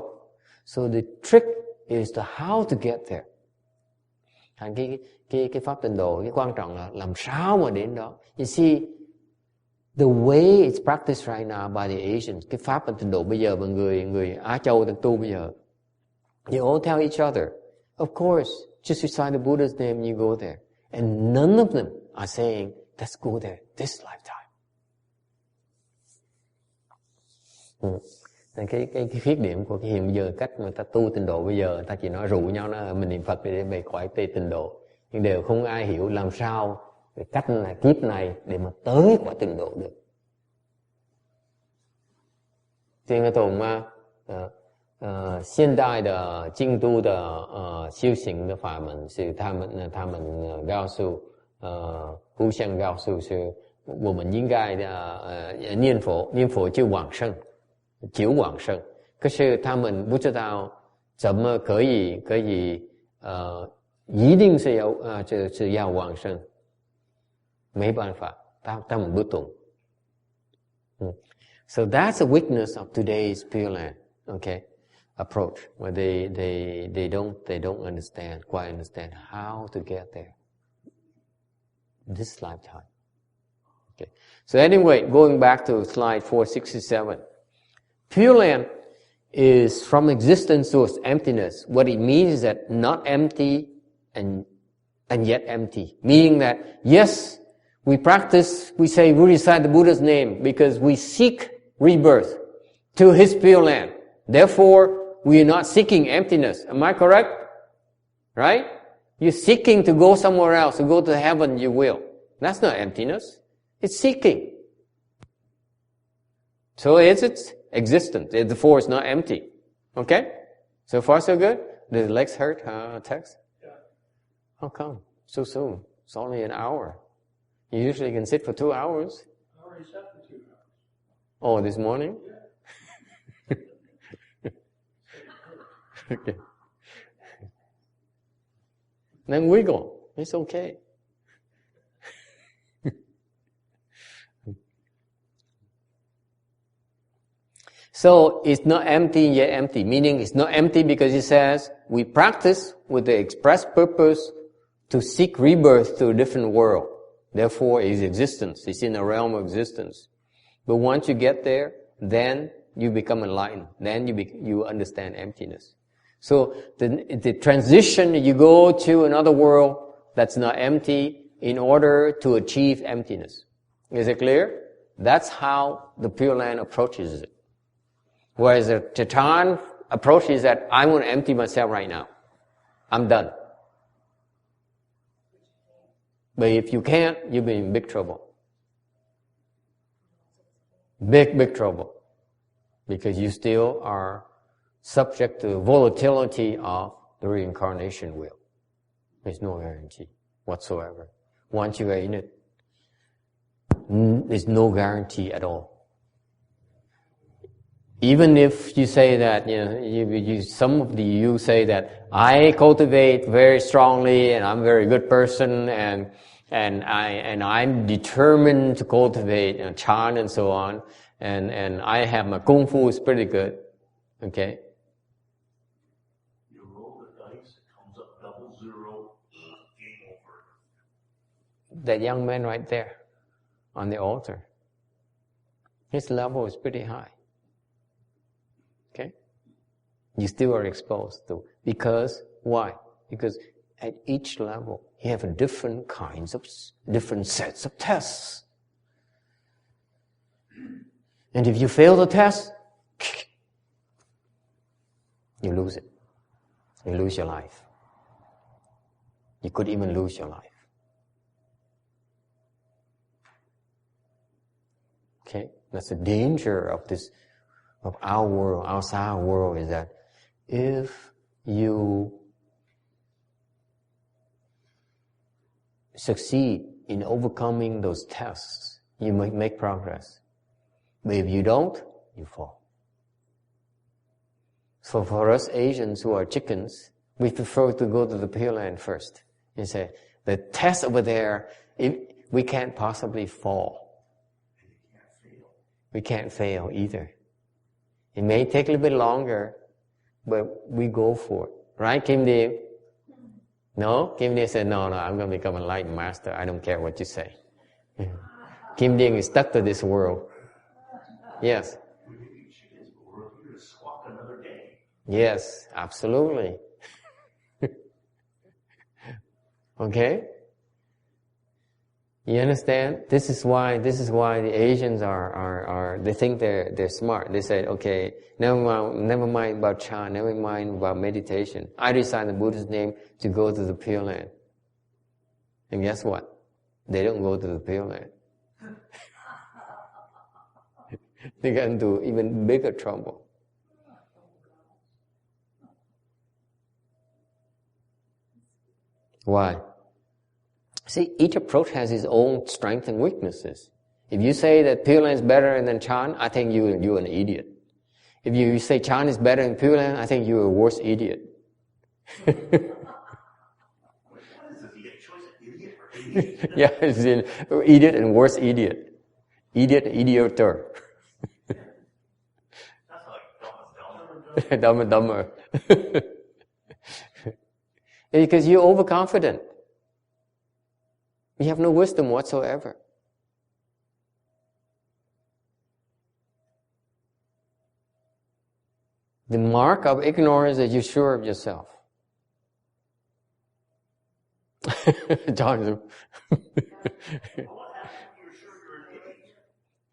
[SPEAKER 3] So the trick is to how to get there. Thành cái pháp tịnh độ, cái quan trọng là làm sao mà đến đó. You see, the way it's practiced right now by the Asians, cái pháp tịnh độ bây giờ mà người Á Châu đang tu bây giờ, you all tell each other, of course, just recite the Buddha's name, you go there. And none of them are saying, let's go there this lifetime. Cái khuyết điểm của cái hiện bây giờ, cách mà ta tu tịnh độ bây giờ, ta chỉ nói rủ nhau nó mình niệm Phật để về cõi Tây tịnh độ, nhưng đều không ai hiểu làm sao cái cách là kiếp này để mà tới quả tịnh độ được. Cho nên Tùng mà 现代的净土的修行的法门是他们告诉互相告诉是我们应该念佛就往生，求往生。可是他们不知道怎么可以一定是要往生，没办法，他们不懂。So that's the weakness of today's Pure Land, okay, approach, where they don't quite understand how to get there this lifetime. Okay. So anyway, going back to slide 467, Pure Land is from existence to emptiness. What it means is that not empty and yet empty. Meaning that, yes, we practice, we recite the Buddha's name because we seek rebirth to His Pure Land. Therefore, we are not seeking emptiness. Am I correct? Right? You're seeking to go somewhere else, to go to heaven, you will. That's not emptiness. It's seeking. So it's existence. Therefore, it's not empty. Okay? So far, so good? Did the legs hurt, Tex?
[SPEAKER 5] Yeah.
[SPEAKER 3] How come? So soon. It's only an hour. You usually can sit for 2 hours.
[SPEAKER 5] I already sat for 2 hours.
[SPEAKER 3] Oh, this morning?
[SPEAKER 5] Yeah.
[SPEAKER 3] Okay. Then wiggle. It's okay. So it's not empty yet empty, meaning it's not empty because it says we practice with the express purpose to seek rebirth to a different world. Therefore, it's existence. It's in the realm of existence. But once you get there, then you become enlightened. Then you understand emptiness. So the transition, you go to another world that's not empty in order to achieve emptiness. Is it clear? That's how the Pure Land approaches it. Whereas the Chan approach is that I want to empty myself right now. I'm done. But if you can't, you'll be in big trouble. Big trouble. Because you still are subject to volatility of the reincarnation wheel. There's no guarantee whatsoever. Once you are in it, there's no guarantee at all. Even if you say that, some of you say that I cultivate very strongly and I'm a very good person and I'm determined to cultivate Chan and so on, and I have my Kung Fu is pretty good, okay?
[SPEAKER 6] You roll the dice, it comes up 00, game over.
[SPEAKER 3] That young man right there on the altar, his level is pretty high. Okay? You still are exposed to. Because, why? Because at each level, you have different sets of tests. And if you fail the test, you lose it. You lose your life. You could even lose your life. Okay? That's the danger of this, of our world, outside our world, is that if you succeed in overcoming those tests, you might make progress. But if you don't, you fall. So for us Asians who are chickens, we prefer to go to the Pure Land first. You say, the test over there, we can't possibly fall. We can't fail either. It may take a little bit longer, but we go for it. Right, Kim Dean? No? Kim Dean said, no, I'm going to become a enlightened master. I don't care what you say. Kim Dean is stuck to this world. Yes.
[SPEAKER 6] We may be chickens, but we're here to squawk another day.
[SPEAKER 3] Yes, absolutely. Okay? You understand? This is why the Asians are they think they're smart. They say, okay, never mind about Chan, never mind about meditation. I recite the Buddha's name to go to the Pure Land. And guess what? They don't go to the Pure Land. They get into even bigger trouble. Why? See, each approach has its own strengths and weaknesses. If you say that Pure Land is better than Chan, I think you're an idiot. If you say China is better than Pure Land, I think you're a worse idiot.
[SPEAKER 6] What is this? You get a choice of idiot or idiot?
[SPEAKER 3] Yeah, it's idiot and worse idiot. Idiot, idioter.
[SPEAKER 6] That's like
[SPEAKER 3] Dumb and dumber. Because you're overconfident. You have no wisdom whatsoever. The mark of ignorance is you're sure of yourself. John,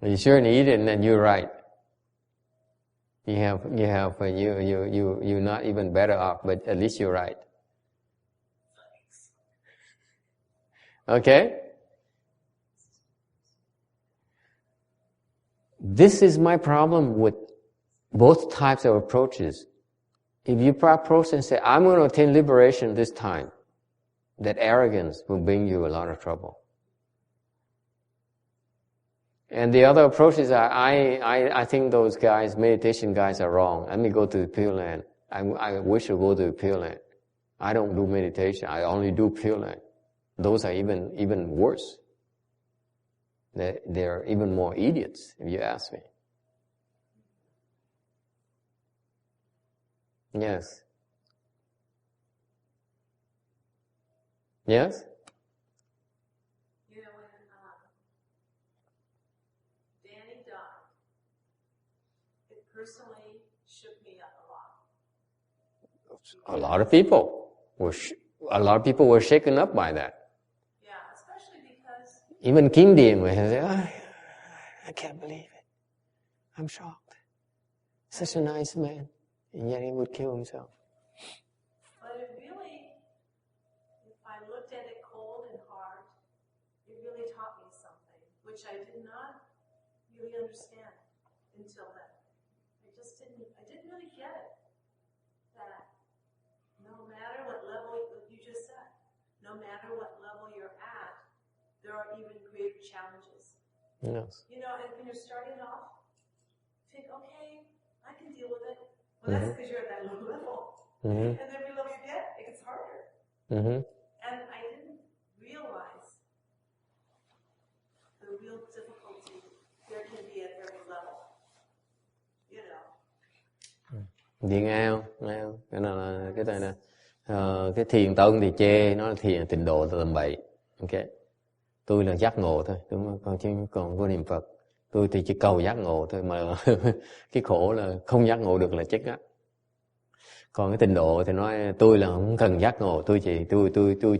[SPEAKER 3] you're sure an idiot, and then you're right. You're not even better off, but at least you're right. Okay? This is my problem with both types of approaches. If you approach and say, I'm going to attain liberation this time, that arrogance will bring you a lot of trouble. And the other approach is, I think those guys, meditation guys, are wrong. Let me go to the Pure Land. I wish to go to the Pure Land. I don't do meditation. I only do Pure Land. Those are even worse. They're even more idiots, if you ask me. Yes. Yes?
[SPEAKER 2] You know, when Danny died, it personally shook me up a lot.
[SPEAKER 3] A lot of people were shaken up by that.
[SPEAKER 2] Yeah, especially because
[SPEAKER 3] Even Kim Dean would say, I can't believe it. I'm shocked. Such a nice man. And yet he would kill himself.
[SPEAKER 2] But it really, if I looked at it cold and hard, it really taught me something, which I did not really understand until then. I didn't really get it. That no matter what level, you just said, no matter what level you're at, there are even greater challenges.
[SPEAKER 3] Yes.
[SPEAKER 2] You know, and when you're starting off, think, okay, I can deal with it. Well, that's because you're at that low level.
[SPEAKER 3] Mm-hmm.
[SPEAKER 2] And every level you get, it gets harder.
[SPEAKER 3] Mm-hmm.
[SPEAKER 2] And I didn't realize the real difficulty there can be at every level. You know.
[SPEAKER 3] Vì nghe không? Cái này là cái này nè. Cái thiền tông thì chê nó là thiền tịnh độ tầm bậy. Ok. Tôi là giác ngộ thôi, còn vô niệm Phật. Tôi thì chỉ cầu giác ngộ thôi, mà cái khổ là không giác ngộ được là chết ngắt. Còn cái tịnh độ thì nói tôi là không cần giác ngộ, tôi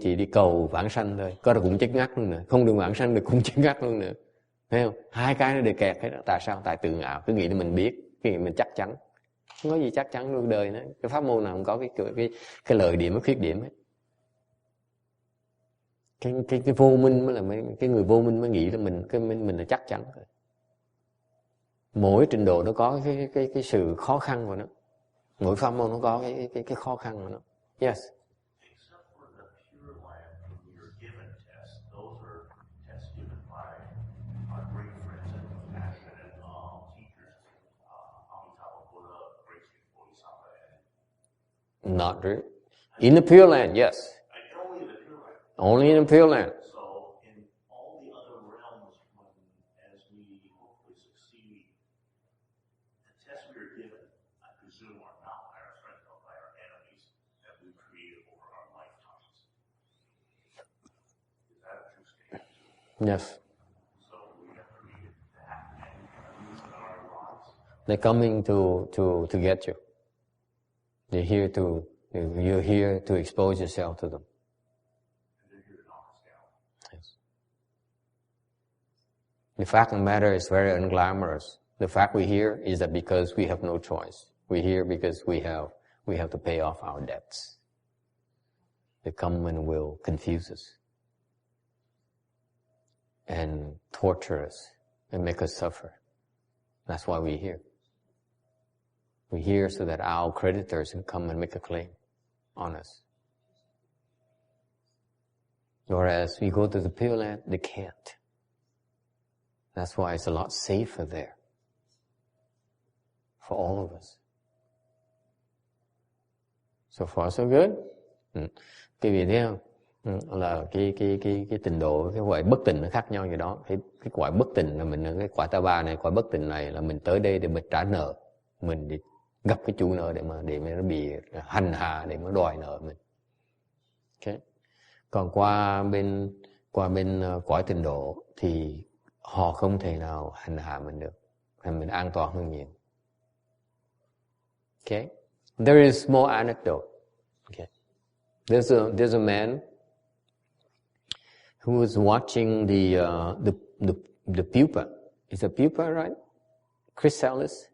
[SPEAKER 3] chỉ đi cầu vãng sanh thôi. Có là cũng chết ngắt luôn nữa, không được vãng sanh được cũng chết ngắt luôn nữa. Thấy không? Hai cái nó đều kẹt hết đó. Tại sao? Tại tự ngạo, cứ nghĩ là mình biết, cứ nghĩ mình chắc chắn. Không có gì chắc chắn trong đời nữa. Cái pháp môn nào không có cái lợi điểm, cái khuyết điểm hết. Cái vô minh mới là cái người vô minh mới nghĩ là mình là chắc chắn rồi. Mỗi trình độ nó có cái sự khó khăn của nó. Mỗi pháp môn nó có cái khó khăn của nó. Yes.
[SPEAKER 6] Except for the Pure Land, when we were given tests, those are tests given by our great friends and compassionate teachers, Amitabha Buddha, Great Sri Bodhisattva, and
[SPEAKER 3] Not really. In the Pure Land, yes.
[SPEAKER 6] only in the Pure Land.
[SPEAKER 3] Only in the Pure Land.
[SPEAKER 6] So in all the other realms, as we hopefully succeed, the tests we are given, I presume, are not by our friends, but by our enemies that we created over our lifetimes. Is that a true statement?
[SPEAKER 3] Yes.
[SPEAKER 6] So we have created that and used our lives.
[SPEAKER 3] They're coming to get you. You're here to expose yourself to them.
[SPEAKER 6] And they're here to knock us down.
[SPEAKER 3] Yes. The fact of the matter is very unglamorous. The fact we're here is that because we have no choice. We're here because we have to pay off our debts. They come and will confuse us and torture us and make us suffer. That's why we're here. We're here so that our creditors can come and make a claim on us. Whereas we go to the Pure Land, they can't. That's why it's a lot safer there.
[SPEAKER 1] for all of us. So far so good. Quý vị thấy không? Là cái trình độ, cái quả bất tình nó khác nhau như đó. Cái quả bất tình là mình, cái quả ta ba này, quả bất tình này là mình tới đây để mình trả nợ, mình đi gặp cái chủ nợ để mà nó bị hành hạ, để mà đòi nợ mình. Okay. Còn qua bên quả trình độ thì họ không thể nào hành hạ mình được, mình an toàn hơn nhiều. Okay. There is a small anecdote. Okay. There's a man who was watching the pupa. Is a pupa, right? Chrysalis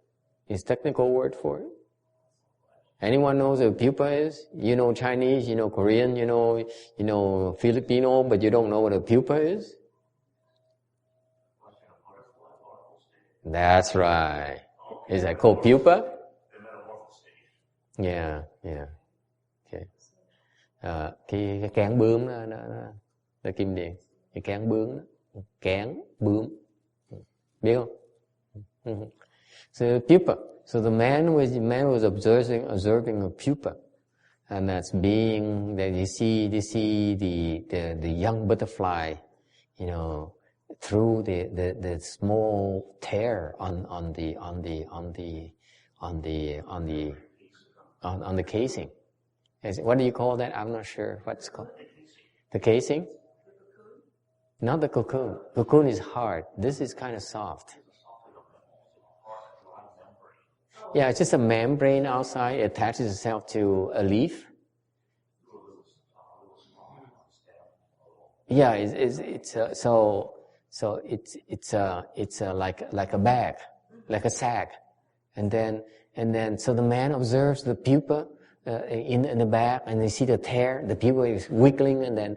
[SPEAKER 1] is technical word for it. Anyone knows what a pupa is? You know Chinese, you know Korean, you know Filipino, but you don't know what a pupa is? That's right. Is that called pupa? Yeah. Okay. Cái cán bướm nó kim điền. Cái cán bướm đó. Cán bướm. Biết không? So pupa. So the man was observing a pupa, and that's being that you see the young butterfly, through the small tear on the casing. What do you call that? I'm not sure what it's called. The casing? Not the cocoon. Cocoon is hard. This is kind of soft. Yeah, it's just a membrane outside. It attaches itself to a leaf. Yeah, it's like a bag, like a sack, and then so the man observes the pupa in the bag, and you see the tear. The pupa is wiggling, and then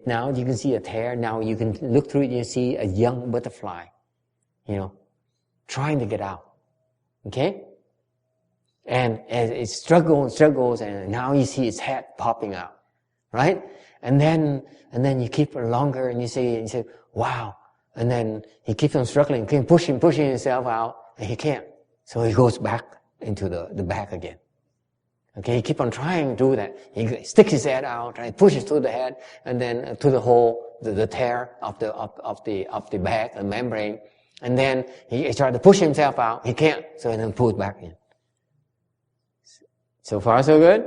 [SPEAKER 1] now you can see a tear. Now you can look through it. You see a young butterfly, trying to get out. Okay? And as it struggles, and now you see its head popping out. Right? And then you keep it longer, and you say, wow. And then he keeps on struggling, pushing himself out, and he can't. So he goes back into the bag again. Okay? He keeps on trying to do that. He sticks his head out, right? Pushes through the head, and then to the hole, the tear of the bag, the membrane. And then he tried to push himself out. He can't. So he then pulls back in. So far so good?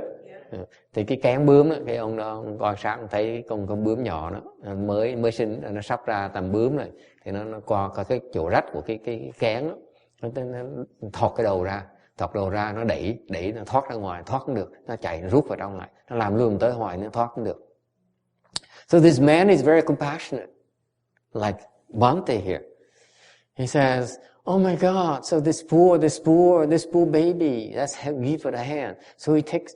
[SPEAKER 1] Yeah. Thì cái cán bướm đó, cái ông đó ông quan sát thấy con bướm nhỏ đó mới sinh, nó sắp ra tầm bướm này, thì nó qua cái chỗ rách của cái cán đó, nó thọt cái đầu ra, nó đẩy nó thoát ra ngoài, thoát không được, nó chạy, nó rút vào trong lại, nó làm luôn tới hoài, nó thoát không được. So this man is very compassionate, like Bhante here. He says, oh my God, so this poor baby, give it a hand. So he takes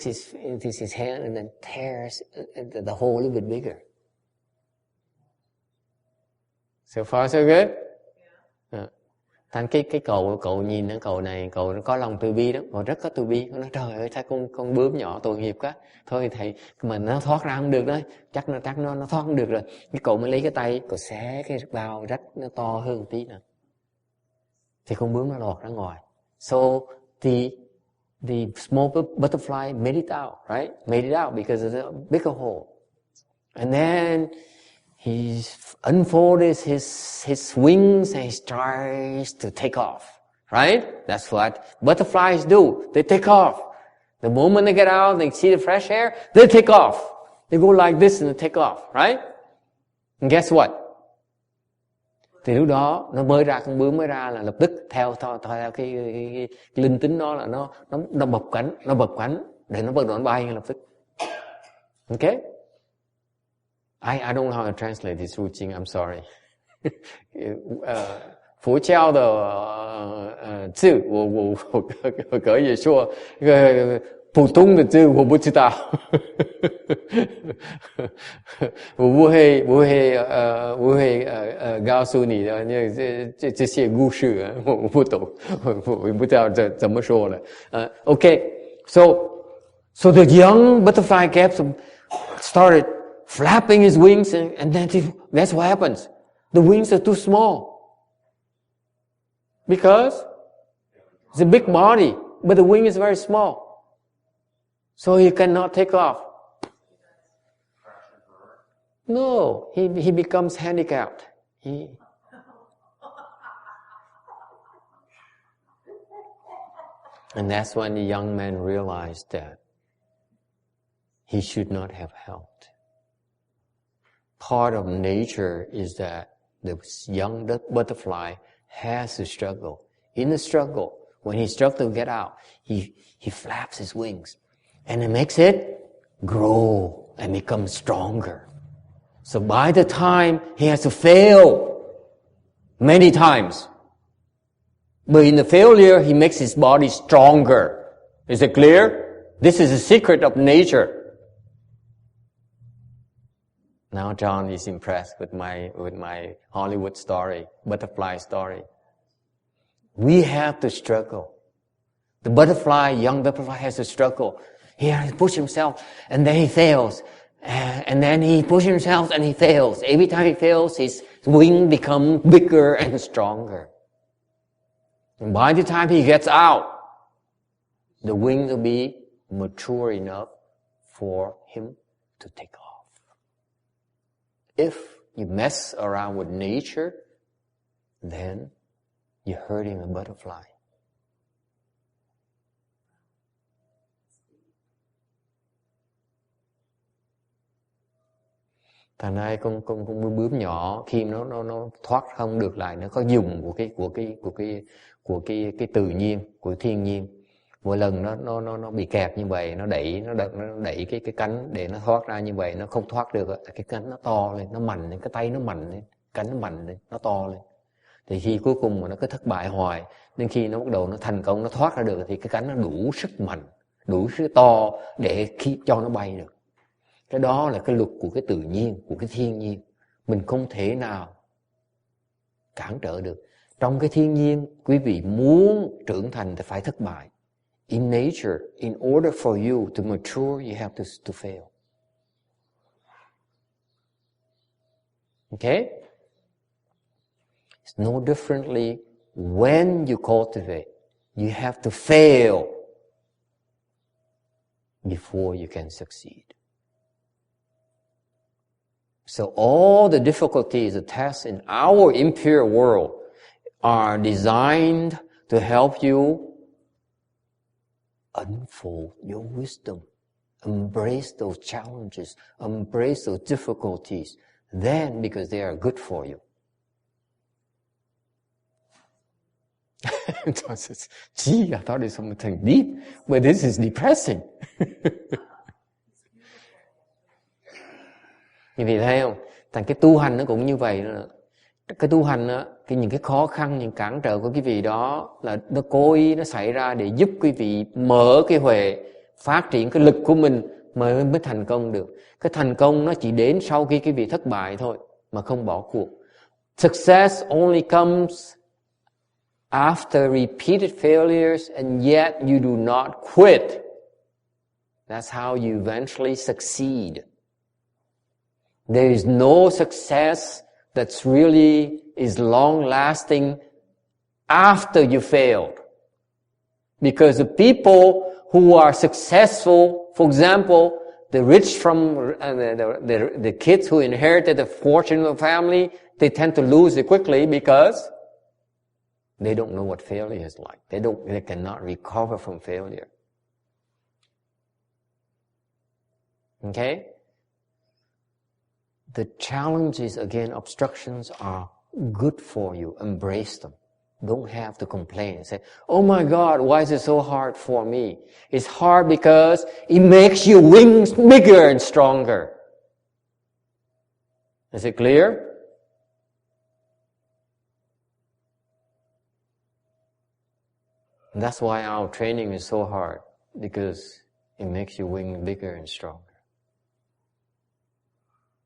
[SPEAKER 1] his hand and then tears the hole a little bit bigger. So far so good? Yeah. Thành cái cậu nhìn cái cậu này, cậu nó có lòng từ bi đó, cậu rất có từ bi. Nó nói trời ơi, sao con bướm nhỏ tội nghiệp quá. Thôi thầy, mình nó thoát ra không được đấy, chắc nó thoát không được rồi. Cái cậu mới lấy cái tay, cậu xé cái bao rách nó to hơn một tí nữa. Thì con bướm nó lọt ra ngoài. So the small butterfly made it out, right? Made it out because of the bigger hole. And then he unfolds his wings and he tries to take off, right? That's what butterflies do. They take off. The moment they get out, they see the fresh air, they take off. They go like this and they take off, right? And guess what? Thì lúc đó con bướm mới ra là lập tức theo cái linh tính đó là nó bập cánh để nó bắt đầu nó bay lập tức. Okay? I don't know how to translate this routine. I'm sorry. 佛教的字我可以说普通的字我不知道。我不会告诉你的这些故事啊，我不懂，我不知道怎么说了。Okay, so the young butterfly started flapping his wings, and then that's what happens. The wings are too small.
[SPEAKER 3] Because it's a big body, but the wing is very small. So he cannot take off. No, he becomes handicapped. And that's when the young man realized that he should not have helped. Part of nature is that the young butterfly has to struggle. In the struggle, when he struggles to get out, he flaps his wings. And it makes it grow and become stronger. So by the time he has to fail many times, but in the failure, he makes his body stronger. Is it clear? This is the secret of nature. Now John is impressed with my Hollywood story, butterfly story. We have to struggle. The young butterfly has to struggle. He has to push himself, and then he fails. And then he pushes himself and he fails. Every time he fails, his wing becomes bigger and stronger. And by the time he gets out, the wing will be mature enough for him to take off. If you mess around with nature, then you're hurting a butterfly. Thành ra con bướm nhỏ khi nó thoát không được lại, nó có dùng của cái tự nhiên, của thiên nhiên. Mỗi lần nó bị kẹp như vậy, nó đẩy cái cánh để nó thoát ra như vậy, nó không thoát được, cái cánh nó to lên, nó mạnh lên, cái tay nó mạnh lên, cánh nó mạnh lên, nó to lên. Thì khi cuối cùng mà nó cứ thất bại hoài, nên khi nó bắt đầu nó thành công, nó thoát ra được thì cái cánh nó đủ sức mạnh, đủ sức to để cho nó bay được. Cái đó là cái luật của cái tự nhiên, của cái thiên nhiên. Mình không thể nào cản trở được. Trong cái thiên nhiên, quý vị muốn trưởng thành thì phải thất bại. In nature, in order for you to mature, you have to fail. Okay? It's no differently when you cultivate. You have to fail before you can succeed. So all the difficulties, the tests in our impure world are designed to help you unfold your wisdom, embrace those challenges, embrace those difficulties, then because they are good for you. John says, gee, I thought it's something deep, but this is depressing. Như vậy thấy không? Thành cái tu hành nó cũng như vậy. Cái tu hành á, những cái khó khăn, những cản trở của quý vị đó là nó cố ý nó xảy ra để giúp quý vị mở cái huệ, phát triển cái lực của mình mới thành công được. Cái thành công nó chỉ đến sau khi quý vị thất bại thôi, mà không bỏ cuộc. Success only comes after repeated failures, and yet you do not quit. That's how you eventually succeed. There is no success that's really is long-lasting after you failed. Because the people who are successful, for example, the rich from the kids who inherited the fortune of the family, they tend to lose it quickly because they don't know what failure is like. They cannot recover from failure. Okay? The challenges, again, obstructions are good for you. Embrace them. Don't have to complain and say, oh my God, why is it so hard for me? It's hard because it makes your wings bigger and stronger. Is it clear? And that's why our training is so hard, because it makes your wing bigger and stronger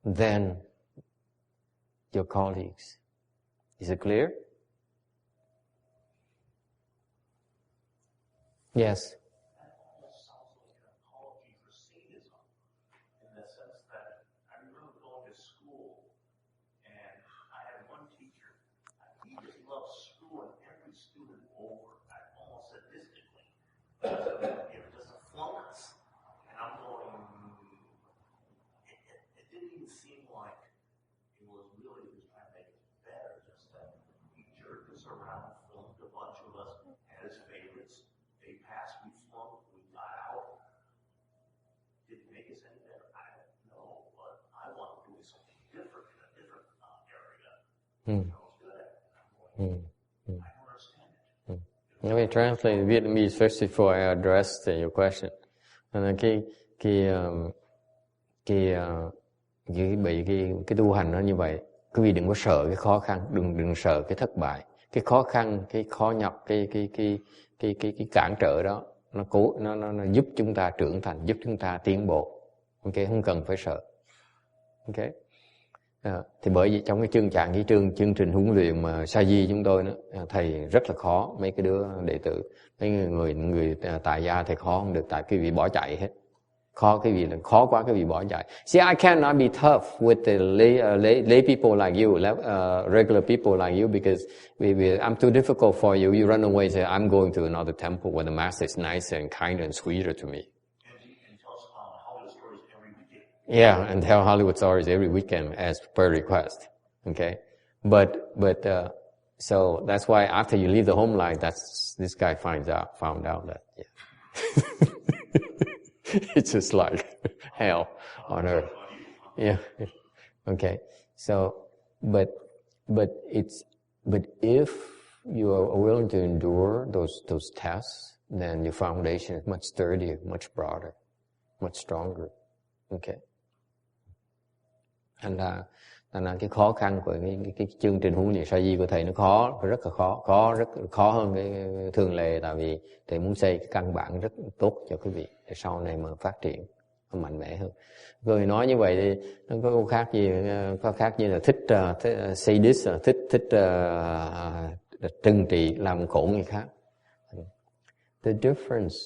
[SPEAKER 3] than your colleagues. Is it clear? Yes.
[SPEAKER 6] Sounds like an apology for sadism, in the sense that I remember going to school, and I had one teacher. He just loved screwing every student over, almost sadistically. Just a flunkus. And I'm going, it didn't even seem like it was really just trying to make it better, just that he jerked us around, flunked a bunch of us, had his favorites. They passed, we flunked, we got out. Did it make us any better? I don't know, but I want to do something different in a different area. I was good at it. I don't understand it.
[SPEAKER 1] Let me translate Vietnamese first before I address your question. Cái tu hành nó như vậy. Quý vị đừng có sợ cái khó khăn, đừng sợ cái thất bại. Cái khó khăn, cái khó nhọc, cái cản trở đó, nó giúp chúng ta trưởng thành, giúp chúng ta tiến bộ. Ok, không cần phải sợ. Ok. Thì bởi vì trong cái chương trình huấn luyện mà sa di chúng tôi đó, thầy rất là khó, mấy cái đứa đệ tử, mấy người tại gia thầy khó không được, tại cái vị bỏ chạy hết. Khó quá cái vị bỏ chạy. See, I cannot be tough with the lay people like you, regular people like you, because I'm too difficult for you. You run away and say, I'm going to another temple where the master is nicer and kinder and sweeter to me.
[SPEAKER 6] And tell us Hollywood stories every weekend.
[SPEAKER 1] Yeah, and tell Hollywood stories every weekend as per request. Okay? But so that's why after you leave the home life, this guy found out that, yeah. It's just like hell on earth. Yeah. Okay. So, but if you are willing to endure those tests, then your foundation is much sturdier, much broader, much stronger. Okay. Thành ra cái khó khăn của cái chương trình huấn luyện sa di của thầy nó rất là khó, rất khó hơn cái thường lệ, tại vì thầy muốn xây cái căn bản rất tốt cho quý vị để sau này mà phát triển mạnh mẽ hơn. Rồi nói như vậy thì nó có khác gì là thích sadist, thích trừng trị làm khổ người khác. The difference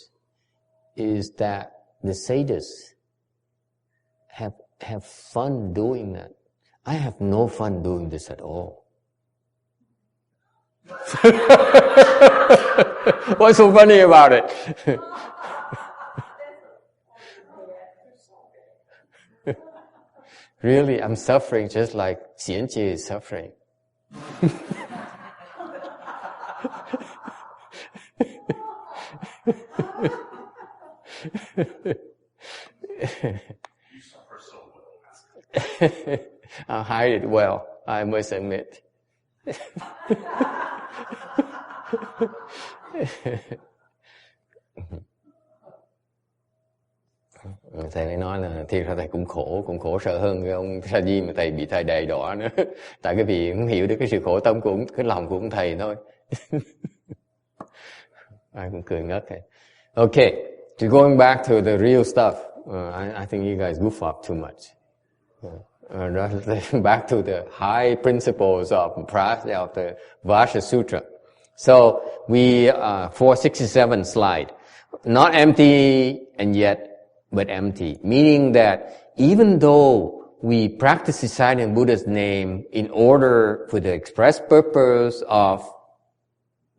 [SPEAKER 1] is that the sadists have fun doing that. I have no fun doing this at all. What's so funny about it? Really, I'm suffering just like Xianjie is suffering.
[SPEAKER 6] You suffer so well.
[SPEAKER 1] I hide it well, I must admit. Thầy mới nói là thiệt ra thầy cũng khổ sợ hơn cái ông sa di mà thầy bị thầy đầy đọa nữa. Tại cái vì không hiểu được cái sự khổ tâm của cái lòng của ông thầy thôi. Ai cũng cười ngất thầy. Okay, to going back to the real stuff, I think you guys goof up too much. Back to the high principles of the Vajra Sutra. So we 467 slide, not empty and yet but empty, meaning that even though we practice society in Buddha's name in order for the express purpose of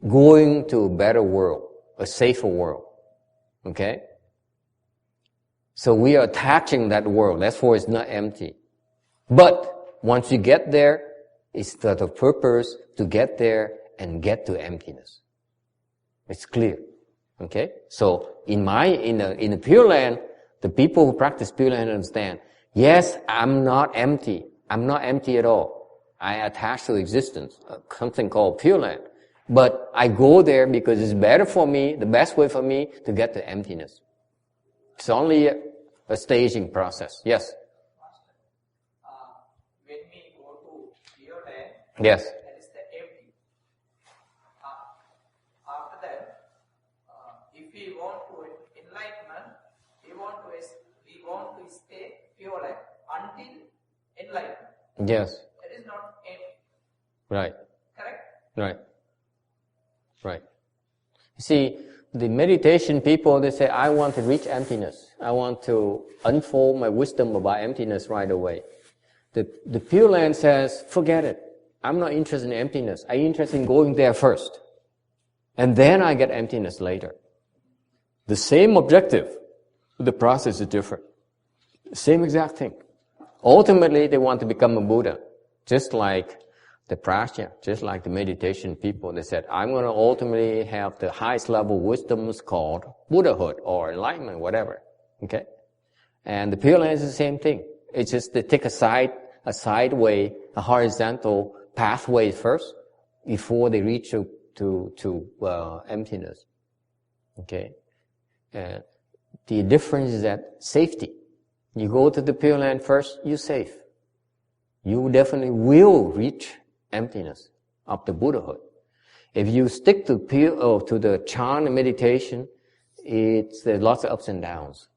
[SPEAKER 1] going to a better world, a safer world, okay? So we are attaching that world, therefore it's not empty. But once you get there, it's the purpose to get there and get to emptiness. It's clear. Okay? So in the Pure Land, the people who practice Pure Land understand, yes, I'm not empty. I'm not empty at all. I attach to existence, something called Pure Land. But I go there because it's better for me, the best way for me to get to emptiness. It's only a staging process. Yes? Yes.
[SPEAKER 7] That is the empty. After that, if we want to enlightenment, we want to stay pure life until enlightenment.
[SPEAKER 1] Yes.
[SPEAKER 7] That is not empty.
[SPEAKER 1] Right.
[SPEAKER 7] Correct?
[SPEAKER 1] Right. You see, the meditation people, they say, I want to reach emptiness. I want to unfold my wisdom about emptiness right away. The Pure Land says, forget it. I'm not interested in emptiness. I'm interested in going there first. and then I get emptiness later. The same objective, the process is different. Same exact thing. Ultimately, they want to become a Buddha, just like the prajna, just like the meditation people. They said, I'm going to ultimately have the highest level wisdoms called Buddhahood or enlightenment, whatever. Okay? And the Pure Land is the same thing. It's just they take a side way, a horizontal pathway first before they reach to emptiness. Okay? The difference is that safety. You go to the Pure Land first, you're safe. You definitely will reach emptiness of the Buddhahood. If you stick to the chant and meditation, there's lots of ups and downs.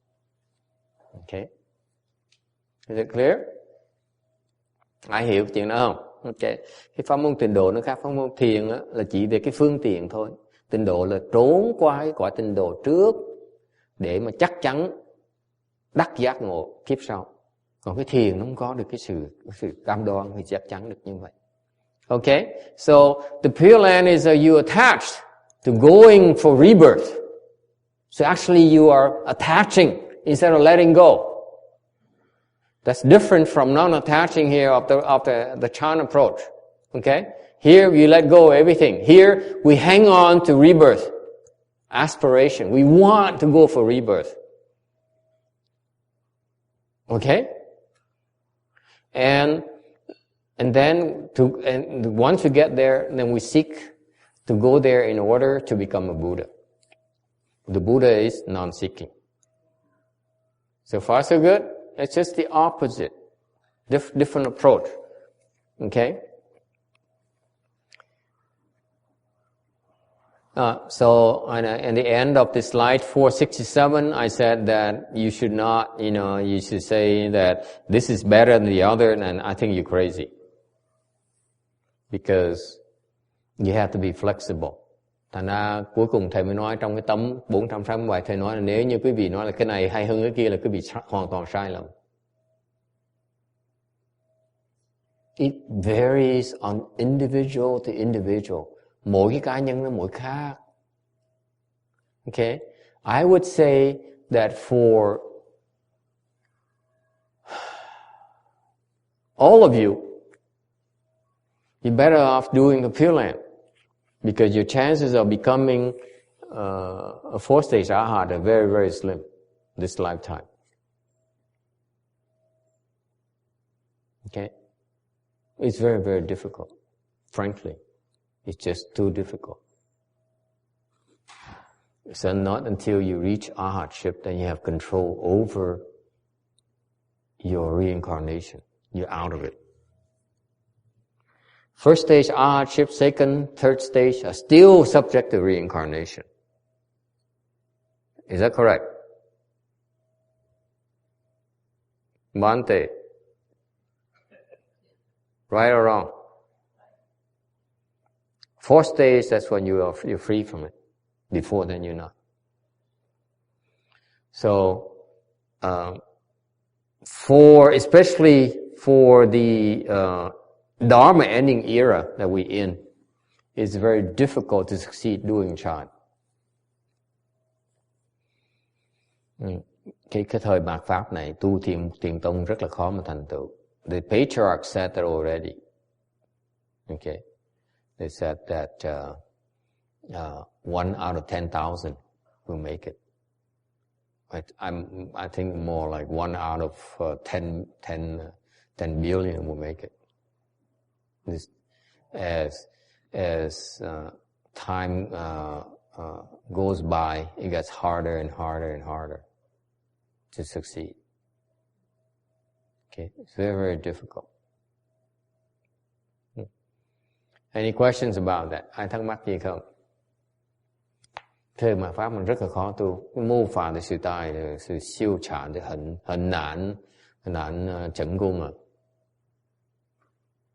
[SPEAKER 1] Okay? Is it clear? Ai hiểu chuyện đó không? Okay. Cái pháp môn tịnh độ nó khác pháp môn thiền á, là chỉ về cái phương tiện thôi. Tịnh độ là trốn qua cái quả tịnh độ trước để mà chắc chắn đắc giác ngộ kiếp sau. Còn cái thiền nó không có được cái sự cam đoan thì chắc chắn được như vậy. Okay? So the Pure Land is you attached to going for rebirth. So actually you are attaching instead of letting go. That's different from non-attaching here of the Chan approach. Okay? Here you let go of everything. Here we hang on to rebirth. Aspiration. We want to go for rebirth. Okay? And then once we get there, then we seek to go there in order to become a Buddha. The Buddha is non-seeking. So far so good? It's just the opposite. Different approach. Okay? So at the end of the slide 467, I said that you should not, you should say that this is better than the other, and I think you're crazy. Because you have to be flexible. Thành ra cuối cùng thầy mới nói trong cái tấm 460 bài, thầy nói là nếu như quý vị nói là cái này hay hơn cái kia là quý vị hoàn toàn sai lầm. It varies on individual to individual. Mỗi cái cá nhân nó mỗi khác. Okay? I would say that for all of you, you're better off doing the Pure Land. Because your chances of becoming a fourth-stage arhat are very, very slim this lifetime. Okay? It's very, very difficult. Frankly. It's just too difficult. So not until you reach arhatship that you have control over your reincarnation. You're out of it. First stage arhatship, second, third stage are still subject to reincarnation. Is that correct? Bhante? Right or wrong? Fourth stage, that's when you're free from it. Before then, you're not. So, especially for the Dharma ending era that we're in, it's very difficult to succeed doing chant. Cái thời mạt Pháp này, tu thiền tông rất là khó mà thành tựu. The patriarchs said that already. Okay. They said that 1 out of 10,000 will make it. I think more like 1 out of 10 billion will make it. This, as time goes by, it gets harder and harder and harder to succeed. Okay, it's very, very difficult. Any questions about that? Ai thắc mắc gì không? Thế mà Pháp mình rất là khó tu. Mô phà thì sự tài, sự siêu tràn thì很难成功啊。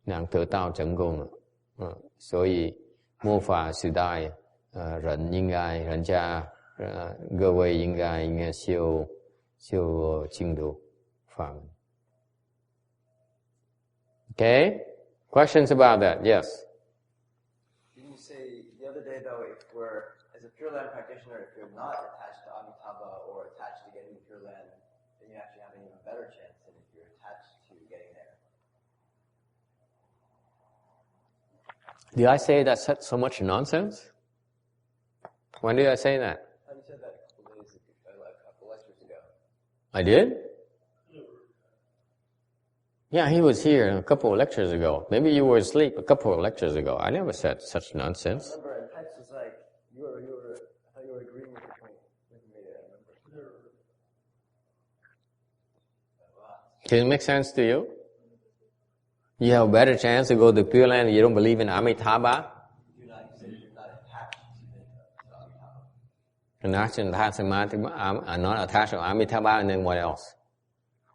[SPEAKER 1] 难得到成功啊。所以末法时代，人家各位应该修净土法门。Okay? Questions about that? Yes.
[SPEAKER 4] Didn't you say the other day though, as a Pure Land practitioner, if you're not attached to Amitabha or attached to getting Pure Land, then you actually have an even better chance than if you're attached to getting there.
[SPEAKER 1] Did I say that's so much nonsense? When did I say that?
[SPEAKER 4] You said that a couple days ago, a couple lectures ago.
[SPEAKER 1] I did? Yeah, he was here a couple of lectures ago. Maybe you were asleep a couple of lectures ago. I never said such nonsense.
[SPEAKER 4] I remember in text was like, I thought you were agreeing with me there, I remember.
[SPEAKER 1] Does it make sense to you? You have a better chance to go to Pure Land if you don't believe in Amitabha?
[SPEAKER 4] You said you're not attached to Amitabha.
[SPEAKER 1] You're not attached to Amitabha, not attached to Amitabha, and then what else?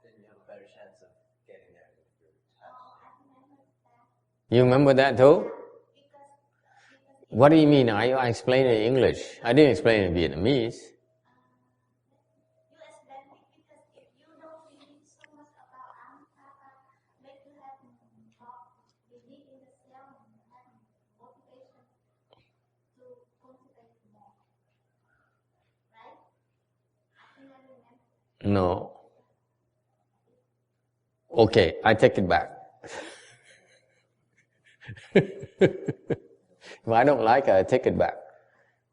[SPEAKER 4] Then you have a better chance of getting there if you're attached.
[SPEAKER 1] You remember that too? What do you mean? I explained it in English. I didn't explain it in Vietnamese. No. Okay, I take it back. If I don't like it, I take it back.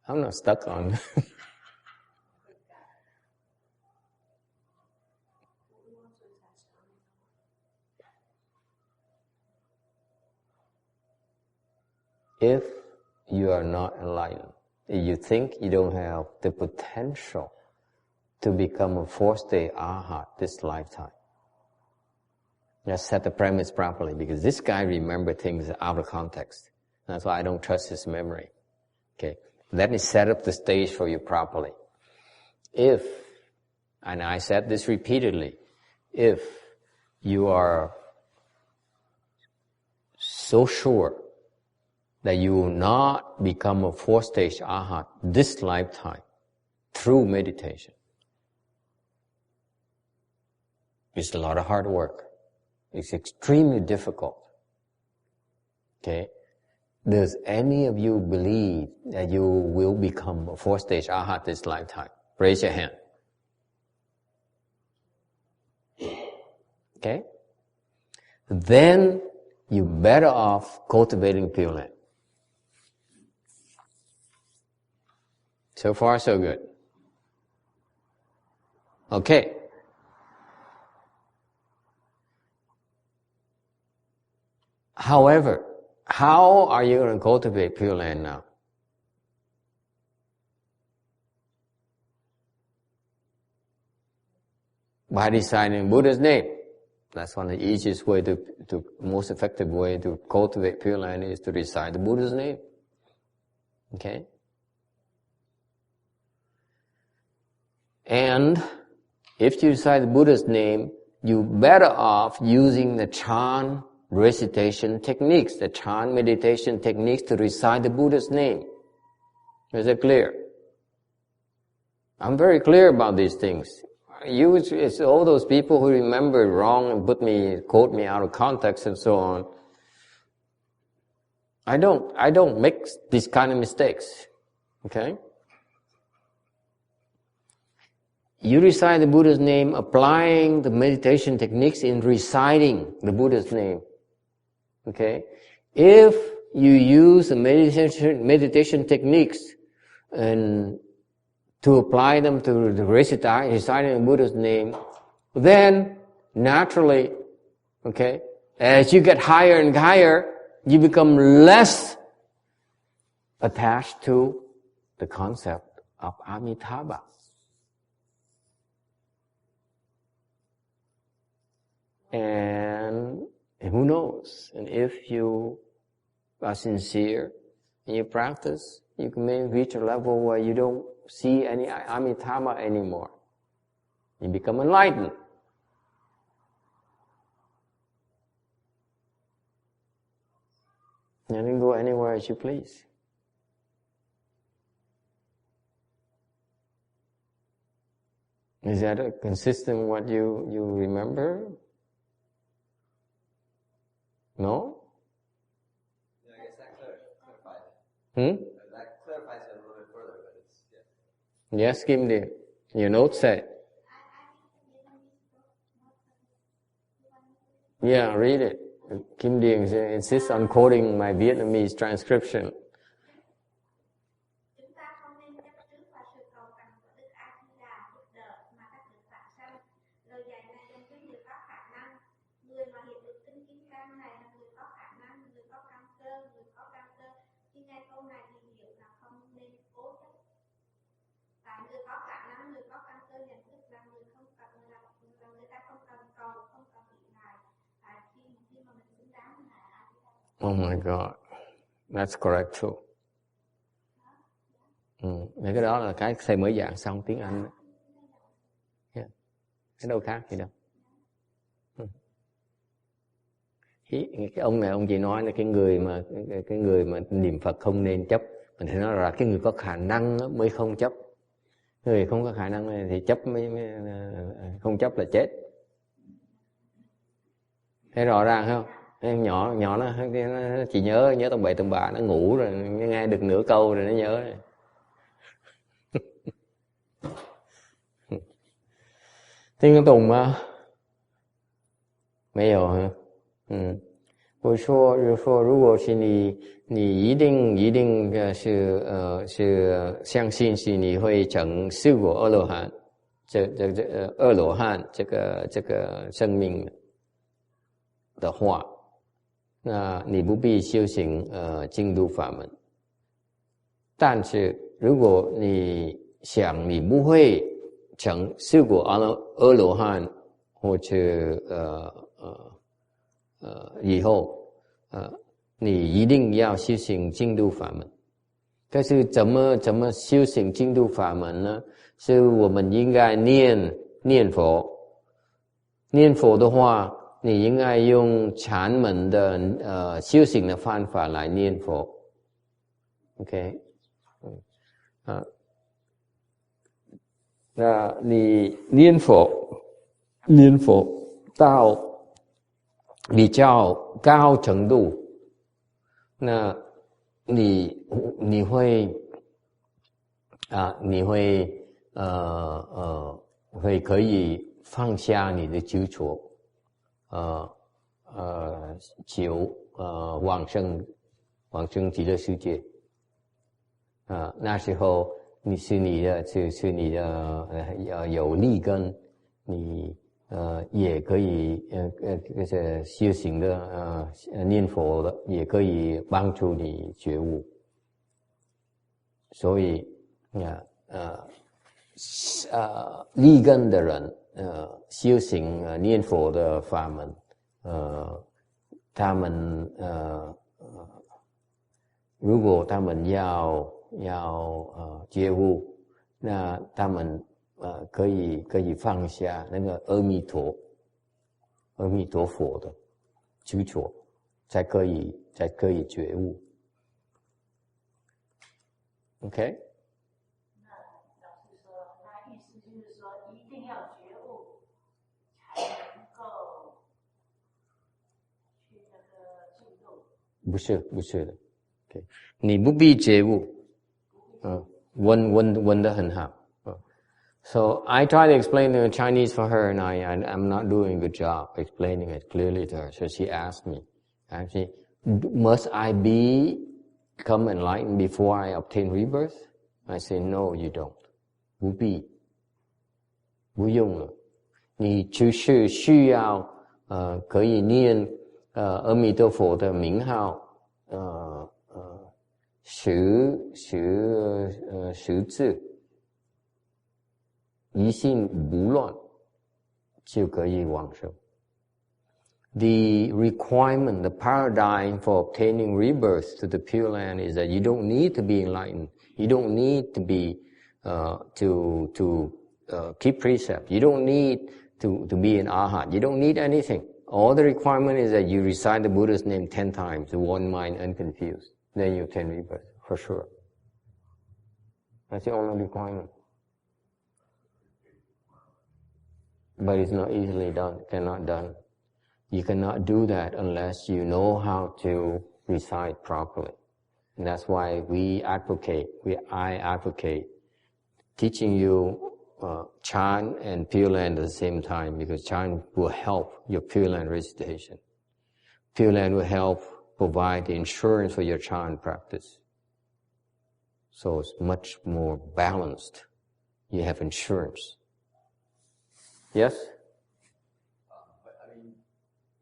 [SPEAKER 1] I'm not stuck on. If you are not enlightened, if you think you don't have the potential to become a fourth-stage arhat this lifetime, let's set the premise properly, because this guy remembers things out of context. That's why I don't trust his memory. Okay, let me set up the stage for you properly. If, and I said this repeatedly, if you are so sure that you will not become a fourth-stage arhat this lifetime through meditation, it's a lot of hard work. It's extremely difficult. Okay? Does any of you believe that you will become a fourth-stage arhat this lifetime? Raise your hand. Okay? Then you're better off cultivating Pure Land. So far, so good. Okay. However, how are you going to cultivate Pure Land now? By reciting Buddha's name. That's one of the easiest way to most effective way to cultivate Pure Land is to recite the Buddha's name. Okay? And if you recite the Buddha's name, you're better off using the chant recitation techniques, the chant meditation techniques to recite the Buddha's name. Is it clear? I'm very clear about these things. It's all those people who remember it wrong and quote me out of context and so on. I don't make these kind of mistakes. Okay? You recite the Buddha's name, applying the meditation techniques in reciting the Buddha's name. Okay? If you use the meditation techniques and to apply them to the reciting the Buddha's name, then naturally, okay, as you get higher and higher, you become less attached to the concept of Amitabha. And who knows? And if you are sincere in your practice, you can maybe reach a level where you don't see any Amitabha anymore. You become enlightened. And you can go anywhere as you please. Is that consistent with what you remember? No?
[SPEAKER 4] Yeah, I guess that clarifies it. That clarifies it a
[SPEAKER 3] Yes, Kim Điền. Your note said. Yeah, read it. Kim Điền insists on quoting my Vietnamese transcription.
[SPEAKER 8] Chúng ta không nên chấp trước vào sự cầu cạnh của Đức A Di Đà giúp đỡ mà các bậc vãng sanh. Lời dạy này dành cho người có khả năng, người mà hiện được kinh kim cang này là người có khả năng, người có căn cơ, người có căn cơ. Khi nghe câu này thì hiểu là không nên cố chấp. Tại người có khả năng, người có căn cơ nhận thức là người không cần là người ta không cần cầu, không cần bị ngài. Khi mà mình xứng đáng là A Di Đà.
[SPEAKER 3] Oh my God, that's correct too. Cái đó là cái thầy mới giảng xong tiếng Anh đó. Yeah. Cái đâu khác gì đâu. Cái ông này ông chỉ nói là cái người mà niệm Phật không nên chấp. Mình phải nói là cái người có khả năng mới không chấp. Người không có khả năng thì chấp mới không chấp là chết. Thấy rõ ràng không? Nhỏ nó chỉ nhớ tầm bậy tầm bạ, nó ngủ rồi nó nghe được nửa câu rồi nó nhớ rồi. 听得懂吗？没有哈，我说如果是你一定是相信是你会成四果阿罗汉，阿罗汉这个生命的话，那你不必修行净土法门。但是如果你想你不会成四果阿罗汉，或者以后你一定要修行净土法门。但是怎么修行净土法门呢？是我们应该念佛。念佛的话，你应该用禅门的修行的方法来念佛。OK， 那你念佛到比较高程度，那你会会可以放下你的执着，求往生极乐世界。那时候是你的有利根，你也可以修行的念佛的也可以帮助你觉悟。所以利根的人修行念佛的法门，他们如果他们要觉悟，那他们可以放下那个阿弥陀佛的执着，才可以觉悟。OK？
[SPEAKER 9] 那老师说，那意思就是说，一定要觉悟，才能够去那个进入。
[SPEAKER 3] 不是的。OK， 你不必觉悟。问得很好。So I try to explain the Chinese for her, and I'm not doing a good job explaining it clearly to her. So she asked me, actually, must I become enlightened before I obtain rebirth? I say, no, you don't. 不必，不用了。你只是需要可以念阿弥陀佛的名号十字，一心不乱，就可以往生。The requirement, the paradigm for obtaining rebirth to the Pure Land is that you don't need to be enlightened. You don't need to be to keep precept. You don't need to be an arhat. You don't need anything. All the requirement is that you recite the Buddha's name 10 times, one mind unconfused. Then you obtain rebirth, for sure. That's the only requirement. But it's not easily done, cannot done. You cannot do that unless you know how to recite properly. And that's why I advocate teaching you chant and Pure Land at the same time, because chant will help your Pure Land recitation. Pure Land will help provide the insurance for your chant practice. So it's much more balanced. You have insurance. Yes?
[SPEAKER 4] But I mean,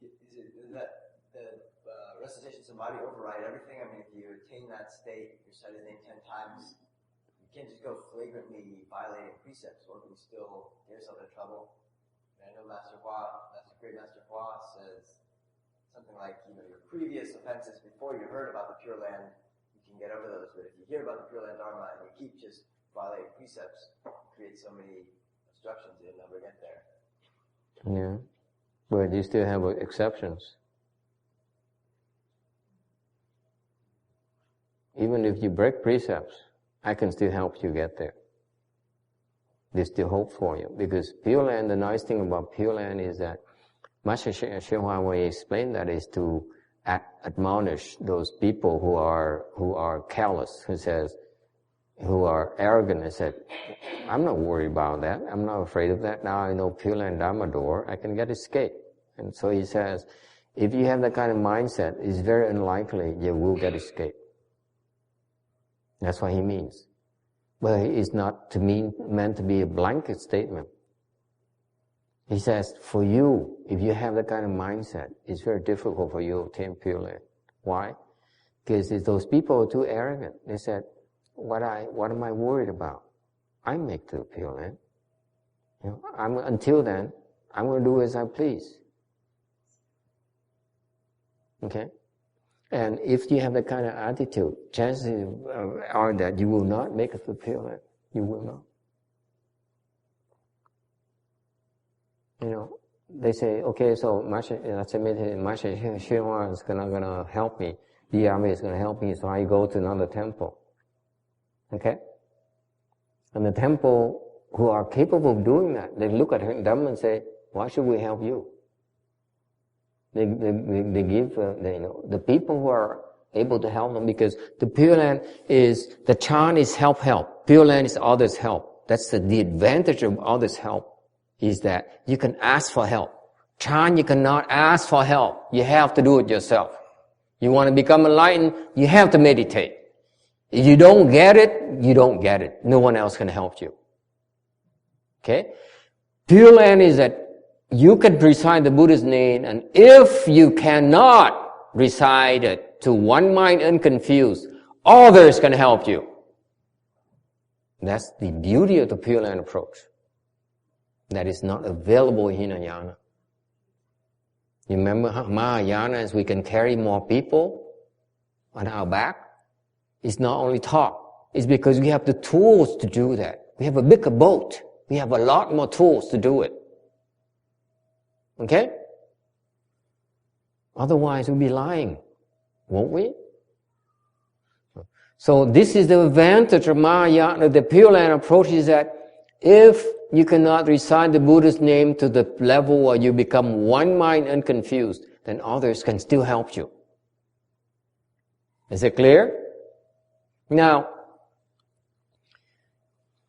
[SPEAKER 4] is that the recitation samadhi override everything? I mean, if you attain that state, you recite his name 10 times, you can't just go flagrantly violating precepts, or can you still get yourself in trouble? And I know Great Master Hua says something like, your previous offenses before you heard about the Pure Land, you can get over those. But if you hear about the Pure Land Dharma and you keep just violating precepts, create so many obstructions, you'll never get there.
[SPEAKER 3] Yeah. But you still have exceptions. Even if you break precepts, I can still help you get there. There's still hope for you. Because Pure Land, the nice thing about Pure Land is that Master Hsuan, when he explained that, is to admonish those people who are careless, who are arrogant, and said, I'm not worried about that. I'm not afraid of that. Now I know Pure Land Dharma door. I can get escape. And so he says, if you have that kind of mindset, it's very unlikely you will get escape. That's what he means. But it's not meant to be a blanket statement. He says, for you, if you have that kind of mindset, it's very difficult for you to obtain Pure Land. Why? Because those people are too arrogant. They said, what am I worried about? I make the Pure Land. Until then, I'm going to do as I please. Okay? And if you have that kind of attitude, chances are that you will not make it to Pure Land. You will not. They say, okay, so Master Hsuan is gonna help me. The army is gonna help me, so I go to another temple. Okay? And the temple who are capable of doing that, they look at them and say, why should we help you? They give, the people who are able to help them, because the Pure Land the chant is help. Pure Land is others help. That's the advantage of others help, is that you can ask for help. Chant, you cannot ask for help. You have to do it yourself. You want to become enlightened, you have to meditate. If you don't get it, you don't get it. No one else can help you. Okay? Pure Land is that you can recite the Buddha's name, and if you cannot recite it to one mind unconfused, others can help you. That's the beauty of the Pure Land approach. That is not available in Hinayana. You remember Mahayana is we can carry more people on our back. It's not only talk. It's because we have the tools to do that. We have a bigger boat. We have a lot more tools to do it. Okay? Otherwise we'll be lying, won't we? So this is the advantage of Mahayana. The Pure Land approach is that if you cannot recite the Buddha's name to the level where you become one mind unconfused, then others can still help you. Is it clear? Now,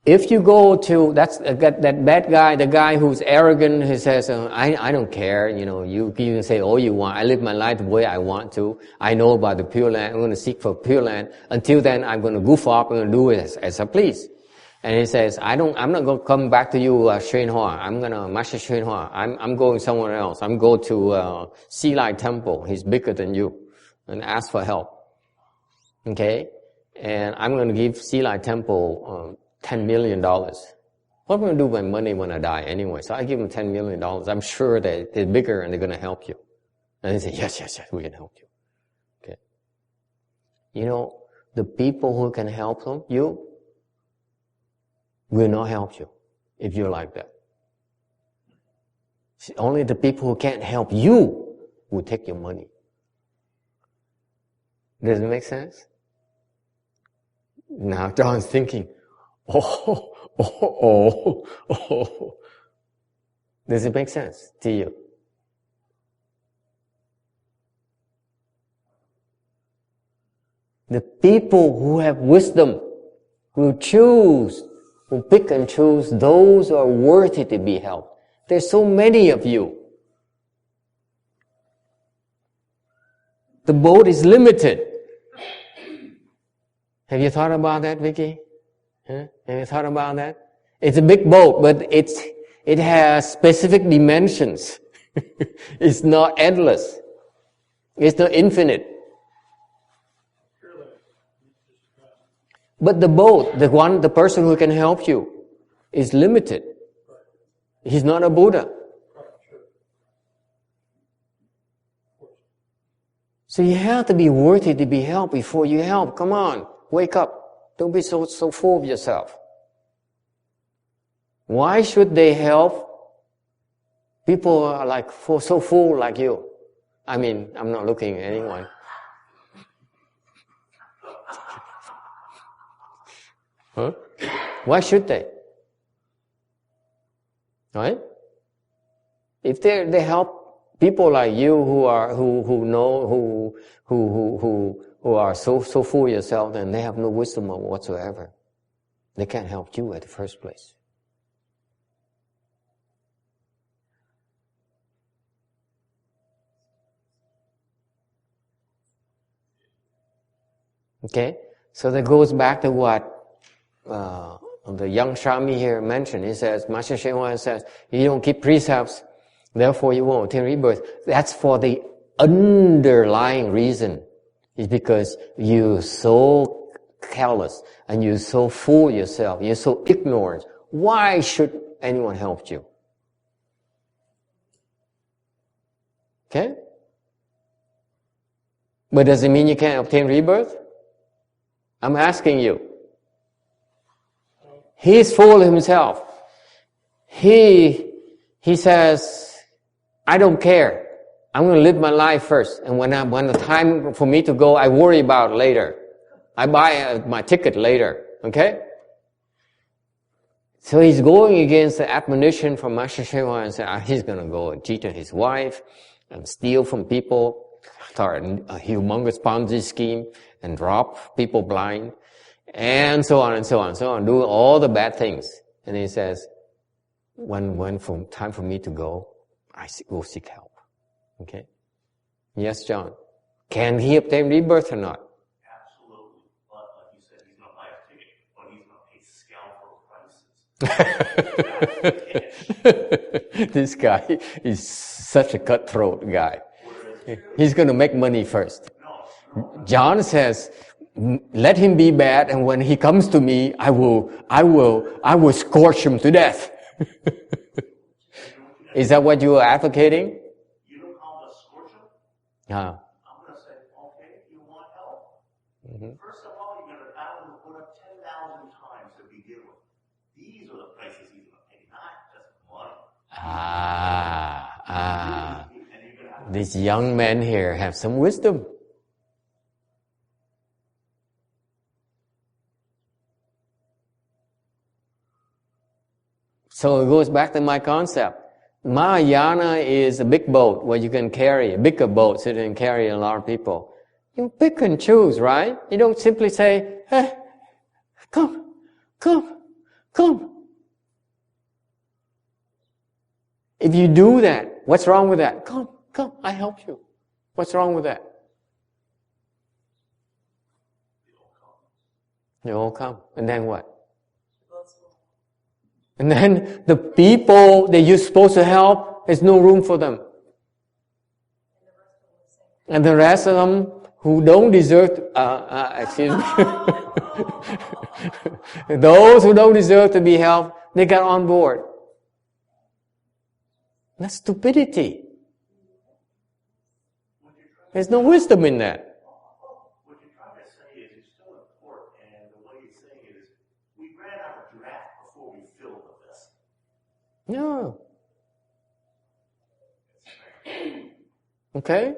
[SPEAKER 3] if you go to, that bad guy, the guy who's arrogant, who says, I don't care, you can say all you want. I live my life the way I want to. I know about the Pure Land. I'm going to seek for Pure Land. Until then, I'm going to goof off. I'm going to do it as I please. And he says, I'm not going to come back to you, Hsuan Hua. Master Hsuan Hua. I'm going somewhere else. I'm going to, Sea Lai Temple. He's bigger than you. And ask for help. Okay? And I'm going to give Sea Lai Temple, $10 million. What am I going to do with my money when I die anyway? So I give them $10 million. I'm sure that they're bigger and they're going to help you. And they say, yes, we can help you. Okay. The people who can help you will not help you if you're like that. Only the people who can't help you will take your money. Does it make sense? Now John's thinking, oh. Does it make sense to you? The people who have wisdom will choose who pick and choose those who are worthy to be helped. There's so many of you. The boat is limited. Have you thought about that, Vicky? Huh? Have you thought about that? It's a big boat, but it has specific dimensions. It's not endless. It's not infinite. But the boat, the person who can help you, is limited. He's not a Buddha. So you have to be worthy to be helped before you help. Come on, wake up. Don't be so full of yourself. Why should they help people are like so full like you? I mean, I'm not looking at anyone. Huh? Why should they? Right? If they help people like you who are so full of yourself, and they have no wisdom whatsoever, they can't help you at the first place. Okay, so that goes back to what the young Shami here mentioned. He says, Master Hsuan Hua says, you don't keep precepts, therefore you won't attain rebirth. That's for the underlying reason. It's because you're so careless and you're so full of yourself, you're so ignorant. Why should anyone help you? Okay? But does it mean you can't obtain rebirth? I'm asking you. He's full of himself. He says, I don't care. I'm going to live my life first. And when the time for me to go, I worry about it later. I buy my ticket later. Okay? So he's going against the admonition from Master Hsuan Hua and said, he's going to go and cheat on his wife and steal from people, start a humongous Ponzi scheme and drop people blind, and so on and so on and so on, do all the bad things. And he says, when from time for me to go, I will seek help. Okay? Yes, John. Can he obtain rebirth or not?
[SPEAKER 6] Absolutely. But like you said, he's going to buy a ticket, but he's going to pay scalpel prices.
[SPEAKER 3] This guy is such a cutthroat guy. He's going to make money first. John says, let him be bad, and when he comes to me, I will scorch him to death. Is that what you are advocating?
[SPEAKER 6] You know how to scorch him?
[SPEAKER 3] Ah.
[SPEAKER 6] I'm going to say, okay, you want help? Mm-hmm. First of all, you're going to battle the Buddha 10,000 times to begin with. These are the prices he's going to pay, not just money.
[SPEAKER 3] These young men here have some wisdom. So it goes back to my concept. Mahayana is a big boat where you can carry, a bigger boat so you can carry a lot of people. You pick and choose, right? You don't simply say, hey, come. If you do that, what's wrong with that? Come, I help you. What's wrong with that? They all come. And then what? And then the people that you're supposed to help, there's no room for them. And the rest of them who don't deserve excuse me. Those who don't deserve to be helped, they got on board. That's stupidity. There's no wisdom in that.
[SPEAKER 6] What you're trying to say is you're still in port, and the way you're saying it is, we ran out of draft before we filled the vessel.
[SPEAKER 3] No. Okay?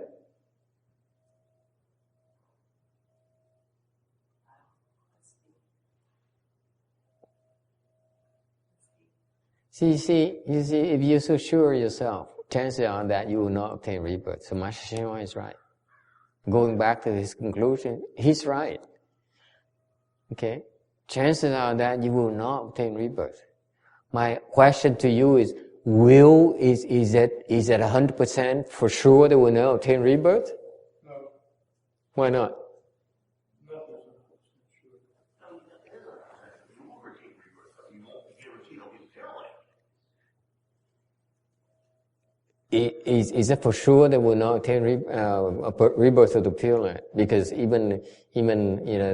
[SPEAKER 3] You see, if you're so sure of yourself, chances are that you will not obtain rebirth. So Master Hsuan Hua is right. Going back to his conclusion, he's right. Okay? chances are that you will not obtain rebirth. My question to you is it 100% for sure that we will not obtain rebirth?
[SPEAKER 5] No.
[SPEAKER 3] Why not?
[SPEAKER 5] Nothing's sure.
[SPEAKER 6] You will retain rebirth, but you won't guarantee it'll be pure light.
[SPEAKER 3] Is it for sure that we will not obtain rebirth of the Pure Land? Because even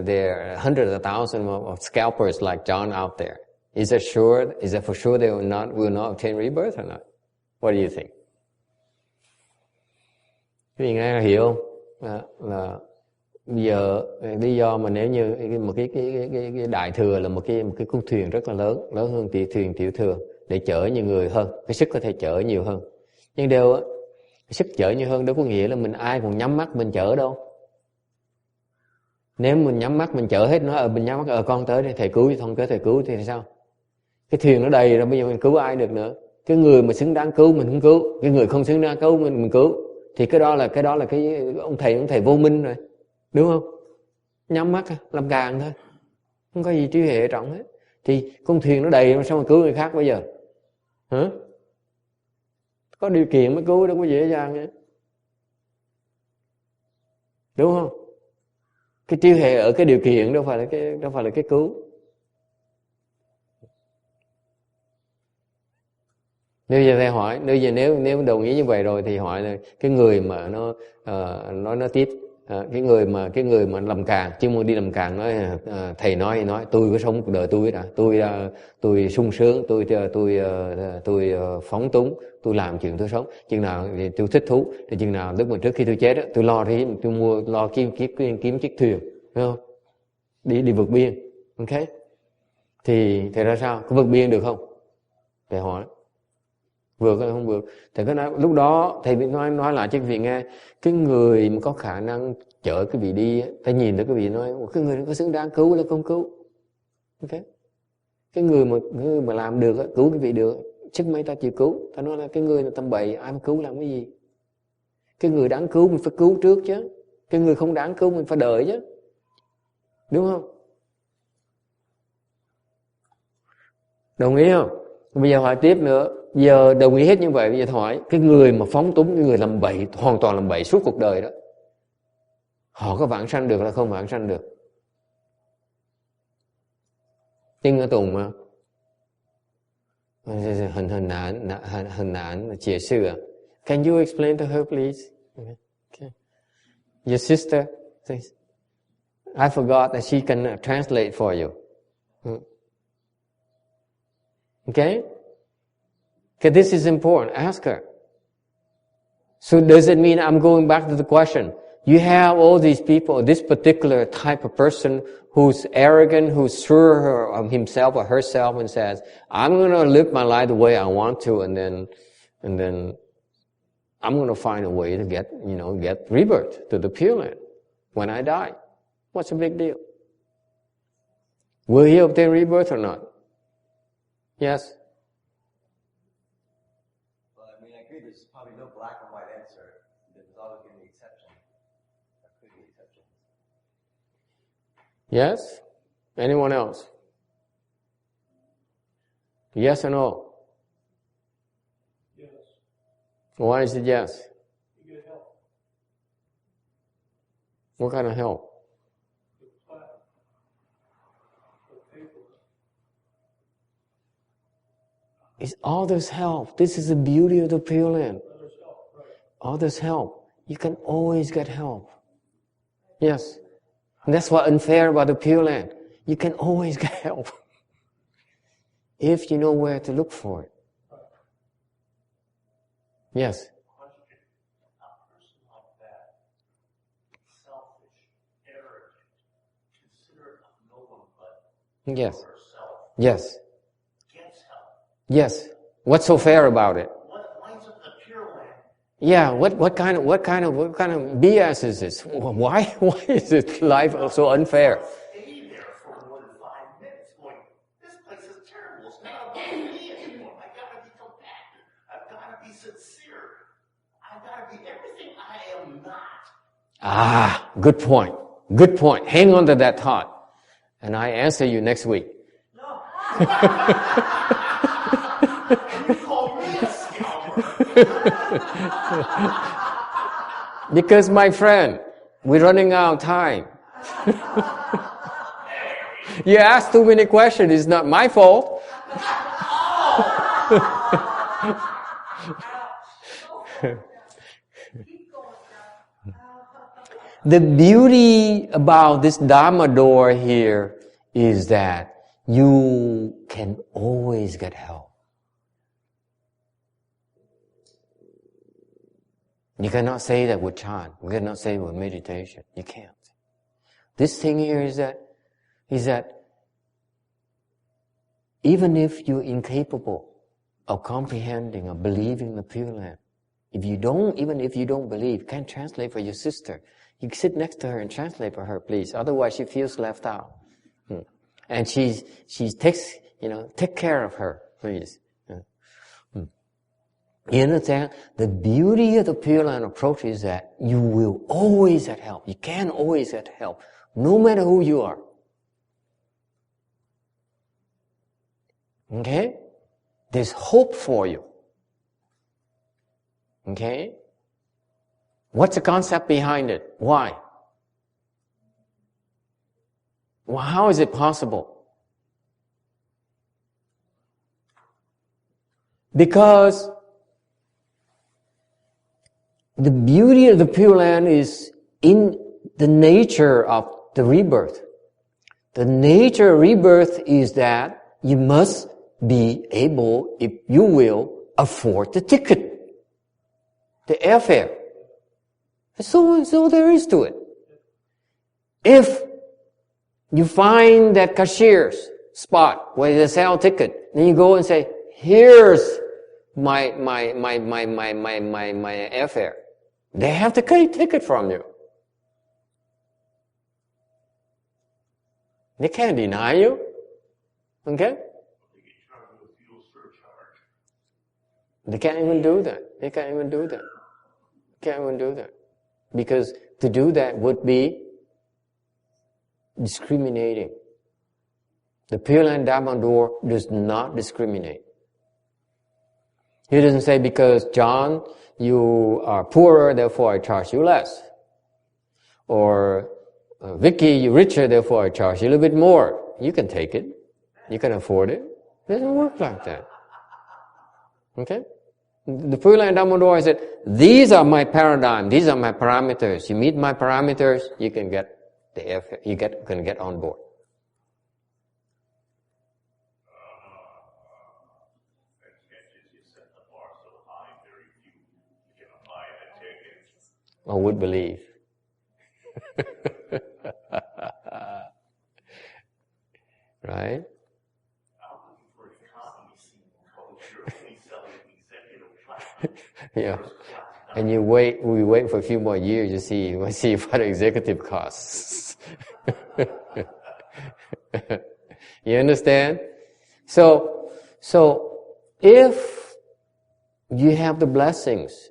[SPEAKER 3] there are hundreds of thousands of scalpers like John out there. Is it for sure they will not obtain rebirth or not? What do you think? Quý vị nghe hiểu không? Là bây giờ lý do mà nếu như một cái đại thừa là một cái con thuyền rất là lớn hơn thuyền tiểu thừa để chở nhiều người hơn, cái sức có thể chở nhiều hơn. Nhưng sức chở nhiều hơn đâu có nghĩa là mình ai còn nhắm mắt mình chở đâu. Nếu mình nhắm mắt mình chở hết nó, mình nhắm mắt con tới đây thầy cứu, không tới thầy cứu thì sao? Cái thuyền nó đầy rồi, bây giờ mình cứu ai được nữa? Cái người mà xứng đáng cứu mình không cứu, cái người không xứng đáng cứu mình cứu, thì cái đó là cái ông thầy vô minh rồi, đúng không? Nhắm mắt làm càng thôi, không có gì trí hệ trọng hết. Thì con thuyền nó đầy mà sao mà cứu người khác bây giờ? Hả? Có điều kiện mới cứu, đâu có dễ dàng nữa, đúng không? Cái trí hệ ở cái điều kiện đâu phải là cái cứu. Nếu đồng ý như vậy rồi thì hỏi là cái người mà nó tiếp, cái người mà làm càng, chứ muốn đi làm càng nói thầy nói tôi có sống cuộc đời tôi đã, tôi sung sướng, tôi phóng túng, tôi làm chuyện tôi sống, chừng nào thì tôi thích thú, thì chừng nào lúc mà trước khi tôi chết đó, tôi lo kiếm chiếc thuyền, phải không? Đi vượt biên, ok? Thì ra sao? Có vượt biên được không? Thầy hỏi. Vượt hay không vượt? Thầy có nói lúc đó thầy nói lại cho quý vị nghe, cái người mà có khả năng chở quý vị đi, ta nhìn thấy quý vị nói cái người có xứng đáng cứu là không cứu, ok? Cái người mà làm được cứu quý vị được, chứ mấy ta chịu cứu. Ta nói là cái người là tầm bậy, ai mà cứu làm cái gì? Cái người đáng cứu mình phải cứu trước chứ, cái người không đáng cứu mình phải đợi chứ, đúng không? Đồng ý không? Bây giờ hỏi tiếp nữa. Giờ đồng ý hết như vậy, bây giờ hỏi cái người mà phóng túng, cái người làm bậy, hoàn toàn làm bậy suốt cuộc đời đó, họ có vãng sanh được hay không vãng sanh được? Tin ở Tùng mà hình ảnh chia sư à? Can you explain to her please? Okay. Your sister, please. I forgot that she can translate for you. Okay? Okay, this is important. Ask her. So does it mean, I'm going back to the question, you have all these people, this particular type of person who's arrogant, who's sure of himself or herself and says, I'm going to live my life the way I want to, and then I'm going to find a way to get rebirth to the Pure Land when I die. What's the big deal? Will he obtain rebirth or not? Yes?
[SPEAKER 4] Well, I mean, I agree there's probably no black and white answer. There's always going to be exceptions. There could be exceptions.
[SPEAKER 3] Yes? Anyone else? Yes or no?
[SPEAKER 5] Yes.
[SPEAKER 3] Why is it yes?
[SPEAKER 5] You get help.
[SPEAKER 3] What kind of help?
[SPEAKER 5] The plaque. The paper.
[SPEAKER 3] It's others' help. This is the beauty of the Pure Land.
[SPEAKER 5] Others help, right.
[SPEAKER 3] Others' help. You can always get help. Yes. And that's what's unfair about the Pure Land. You can always get help if you know where to look for it. Yes.
[SPEAKER 6] Question. A person like that, selfish, arrogant, considerate of no one but
[SPEAKER 3] Yes.
[SPEAKER 6] herself,
[SPEAKER 3] Yes.
[SPEAKER 6] gets help.
[SPEAKER 3] Yes. What's so fair about it?
[SPEAKER 6] What lines up the Pure Land?
[SPEAKER 3] Yeah. What kind of BS is this? Why is this life so unfair?
[SPEAKER 6] Stay there for more than 5 minutes going, this place is terrible. It's not about me anymore. I gotta be compassionate. I've gotta be sincere. I've gotta be everything I am not.
[SPEAKER 3] Good point. Good point. Hang on to that thought.
[SPEAKER 1] And I answer you next week.
[SPEAKER 7] No.
[SPEAKER 6] You call me a scalper.
[SPEAKER 1] Because my friend, we're running out of time. You ask too many questions, it's not my fault. The beauty about this Dharma door here is that you can always get help. You cannot say that with chant. You cannot say it with meditation. You can't. This thing here is that even if you're incapable of comprehending or believing the Pure Land, even if you don't believe, can translate for your sister. You sit next to her and translate for her, please. Otherwise, she feels left out. And she take care of her, please. You understand? The beauty of the Pure Land approach is that you will always get help. You can always get help, no matter who you are. Okay? There's hope for you. Okay? What's the concept behind it? Why? Well, how is it possible? Because the beauty of the Pure Land is in the nature of the rebirth. The nature of rebirth is that you must be able, if you will, afford the ticket, the airfare. So there is to it. If you find that cashier's spot where they sell ticket, then you go and say, "Here's my airfare." They have to take ticket from you. They can't deny you. Okay? They can't even do that. They can't even do that. Can't even do that. Because to do that would be discriminating. The Pure Land Dharma door does not discriminate. He doesn't say, because John, you are poorer, therefore I charge you less. Or Vicky, you're richer, therefore I charge you a little bit more. You can take it. You can afford it. It doesn't work like that. Okay? The Pure Land Dharma door said, these are my paradigm, these are my parameters. You meet my parameters, you can get the airfare, you can get on board. I would believe. Right? Yeah. And we wait for a few more years to see what executive costs. You understand? So if you have the blessings,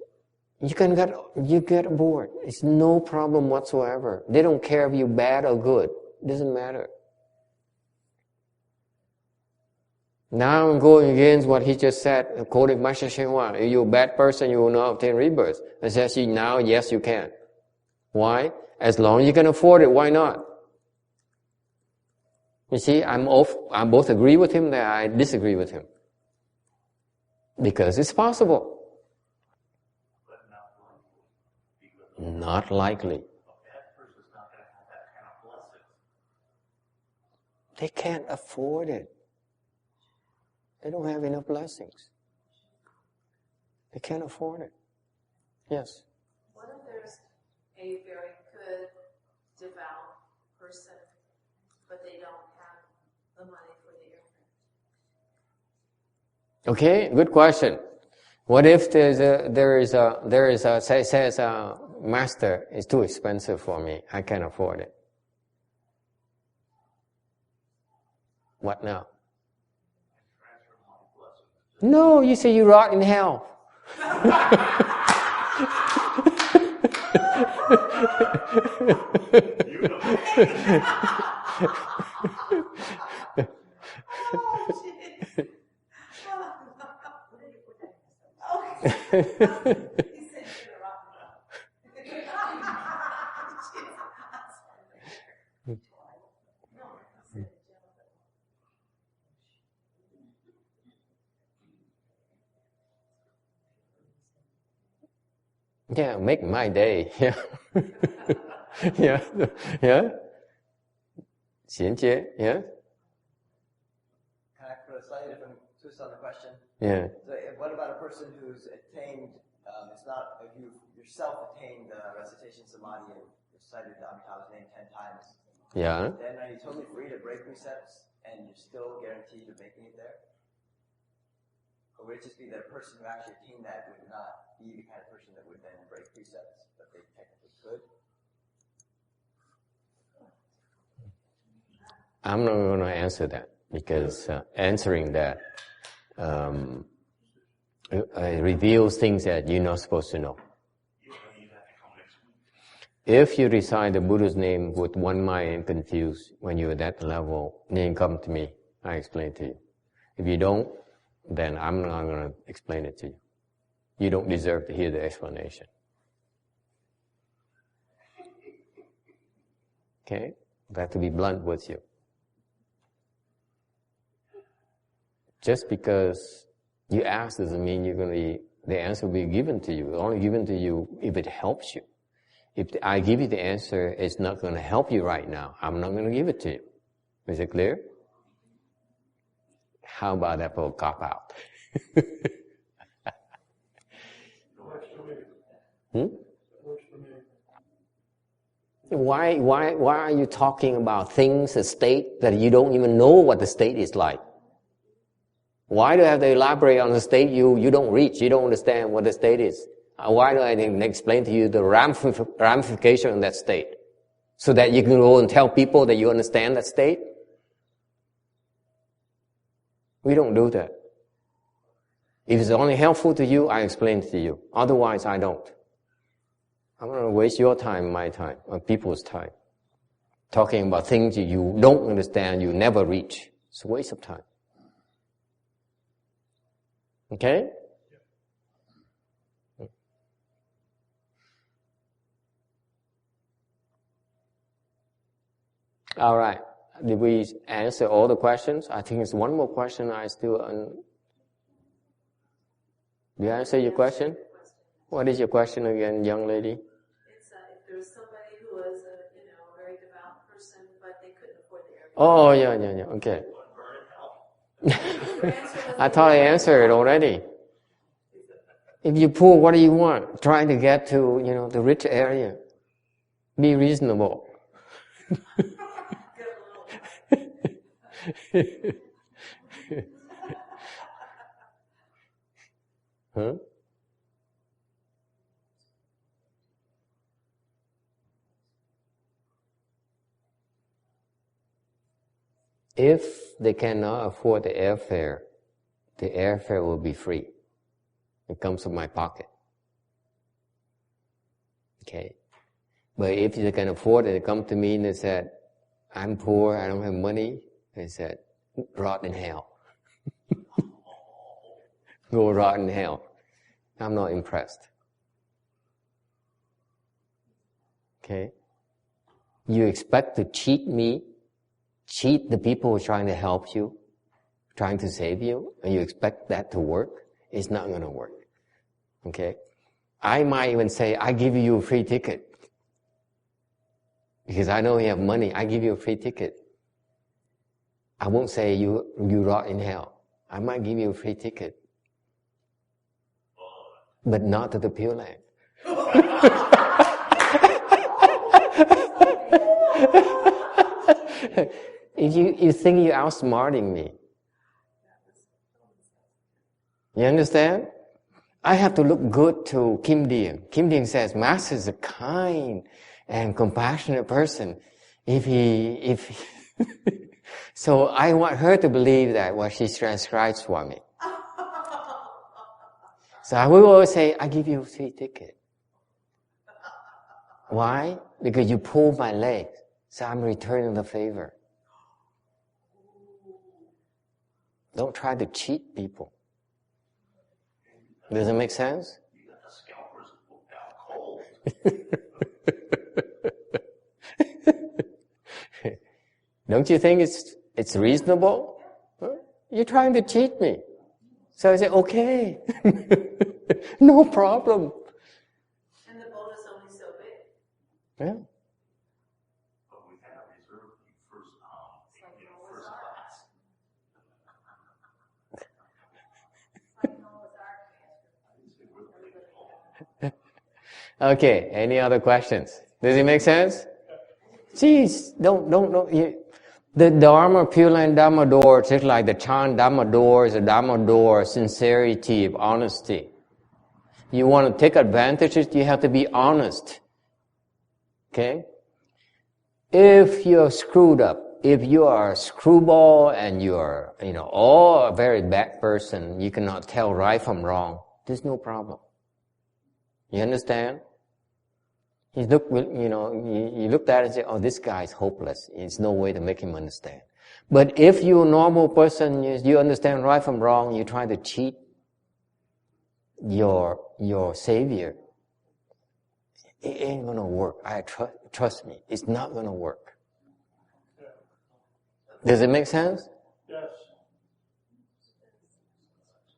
[SPEAKER 1] you get aboard. It's no problem whatsoever. They don't care if you're bad or good. It doesn't matter. Now I'm going against what he just said, quoting Master Sheng Hua. If you're a bad person, you will not obtain rebirth. I says, now, yes, you can. Why? As long as you can afford it, why not? You see, I both agree with him that I disagree with him. Because it's possible. Not likely. They can't afford it. They don't have enough blessings. They can't afford it. Yes?
[SPEAKER 2] What if there's a very good, devout person, but they don't have the money for the airfare?
[SPEAKER 1] Okay, good question. What if says master, it's too expensive for me. I can't afford it. What now? No, you say you rot in hell.
[SPEAKER 3] Yeah, make my day. Yeah. Yeah. Yeah. 衔接, yeah.
[SPEAKER 4] Can I put a slightly different twist on the question?
[SPEAKER 3] Yeah.
[SPEAKER 4] So, what about a person who's attained? It's not if you yourself attained recitation samadhi and recited the Amitabha's name 10 times.
[SPEAKER 3] Yeah.
[SPEAKER 4] Then are you totally free to break precepts and you're still guaranteed of making it there? Or would it just be that a person who actually attained that would not be the kind of person that would then break precepts, but they technically could?
[SPEAKER 3] I'm not going to answer that because answering that reveals things that you're not supposed to know. If you recite the Buddha's name with one mind and confused when you're at that level, then come to me. I explain to you. If you don't, then I'm not going to explain it to you. You don't deserve to hear the explanation. Okay? I have to be blunt with you. Just because you ask doesn't mean the answer will be given to you. It's only given to you if it helps you. If I give you the answer, it's not going to help you right now. I'm not going to give it to you. Is it clear? How about that for a cop-out? Why are you talking about things, a state, that you don't even know what the state is like? Why do I have to elaborate on the state you don't reach? You don't understand what the state is. Why do I explain to you the ramification of that state? So that you can go and tell people that you understand that state? We don't do that. If it's only helpful to you, I explain it to you. Otherwise, I don't. I'm not going to waste your time, my time, or people's time, talking about things you don't understand, you never reach. It's a waste of time. Okay? All right. Did we answer all the questions? I think it's one more question I still... Did I answer your question? What is your question again, young lady?
[SPEAKER 2] It's if there was somebody who was a very devout person, but they couldn't afford the airplane.
[SPEAKER 3] Oh, yeah. Okay. I thought I answered it already. If you're poor, what do you want? Trying to get to, the rich area. Be reasonable. Huh? If they cannot afford the airfare will be free. It comes from my pocket. Okay? But if they can afford it, they come to me and they said, I'm poor, I don't have money. They said, rot in hell. Go rot in hell. I'm not impressed. Okay? You expect to cheat me, cheat the people who are trying to help you, trying to save you, and you expect that to work? It's not going to work. Okay? I might even say, I give you a free ticket. Because I know you have money, I give you a free ticket. I won't say you rot in hell. I might give you a free ticket. But not to the Pure Land. If you think you're outsmarting me. You understand? I have to look good to Kim Dean. Kim Dean says, Master is a kind and compassionate person. So I want her to believe that what she transcribes for me. So I will always say, I give you a free ticket. Why? Because you pulled my leg. So I'm returning the favor. Don't try to cheat people. Does it make sense?
[SPEAKER 6] You got the scalpers booked out cold.
[SPEAKER 3] Don't you think it's reasonable? Huh? You're trying to cheat me. So I say, okay, no problem.
[SPEAKER 2] And the boat is only so big.
[SPEAKER 3] Yeah.
[SPEAKER 6] But we had reserved you first class.
[SPEAKER 3] Okay, any other questions? Does it make sense? Jeez, don't. The Dharma, Pure Land Dharma door, just like the Chan Dharma door is a Dharma door, sincerity of honesty. You want to take advantage, you have to be honest. Okay? If you're screwed up, if you are a screwball and you're, a very bad person, you cannot tell right from wrong, there's no problem. You understand? You look at it and say, oh, this guy is hopeless. There's no way to make him understand. But if you're a normal person, you understand right from wrong, you try to cheat your savior, it ain't gonna work. Trust me, it's not gonna work. Does it make sense?
[SPEAKER 5] Yes.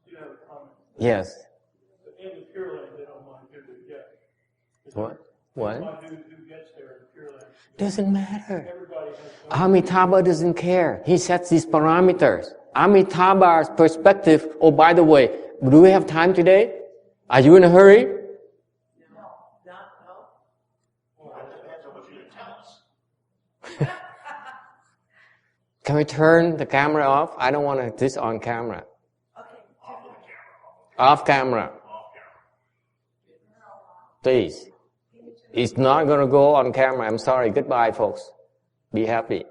[SPEAKER 5] You have a comment?
[SPEAKER 3] Yes.
[SPEAKER 5] In the Pure Land, they don't mind who they get.
[SPEAKER 3] What?
[SPEAKER 5] They don't mind who gets there in the Pure Land.
[SPEAKER 3] Doesn't matter.
[SPEAKER 5] Everybody has
[SPEAKER 3] Amitabha doesn't care. He sets these parameters. Amitabha's perspective, oh, by the way, do we have time today? Are you in a hurry?
[SPEAKER 2] No.
[SPEAKER 6] Well, that depends on what you're going to tell us.
[SPEAKER 3] Can we turn the camera off? I don't want this on camera.
[SPEAKER 2] Okay.
[SPEAKER 3] Off camera. Please. It's not going to go on camera. I'm sorry. Goodbye, folks. Be happy.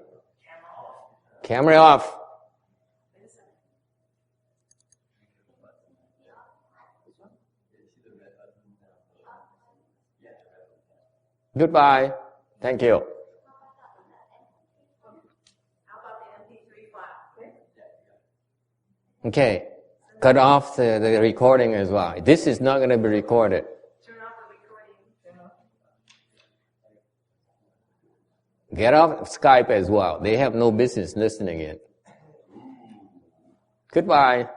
[SPEAKER 3] Camera off. Goodbye. Thank you.
[SPEAKER 2] How about the MP3 file?
[SPEAKER 3] Okay. Cut off the recording as well. This is not going to be recorded.
[SPEAKER 2] Turn off the recording.
[SPEAKER 3] Get off Skype as well. They have no business listening in. Goodbye.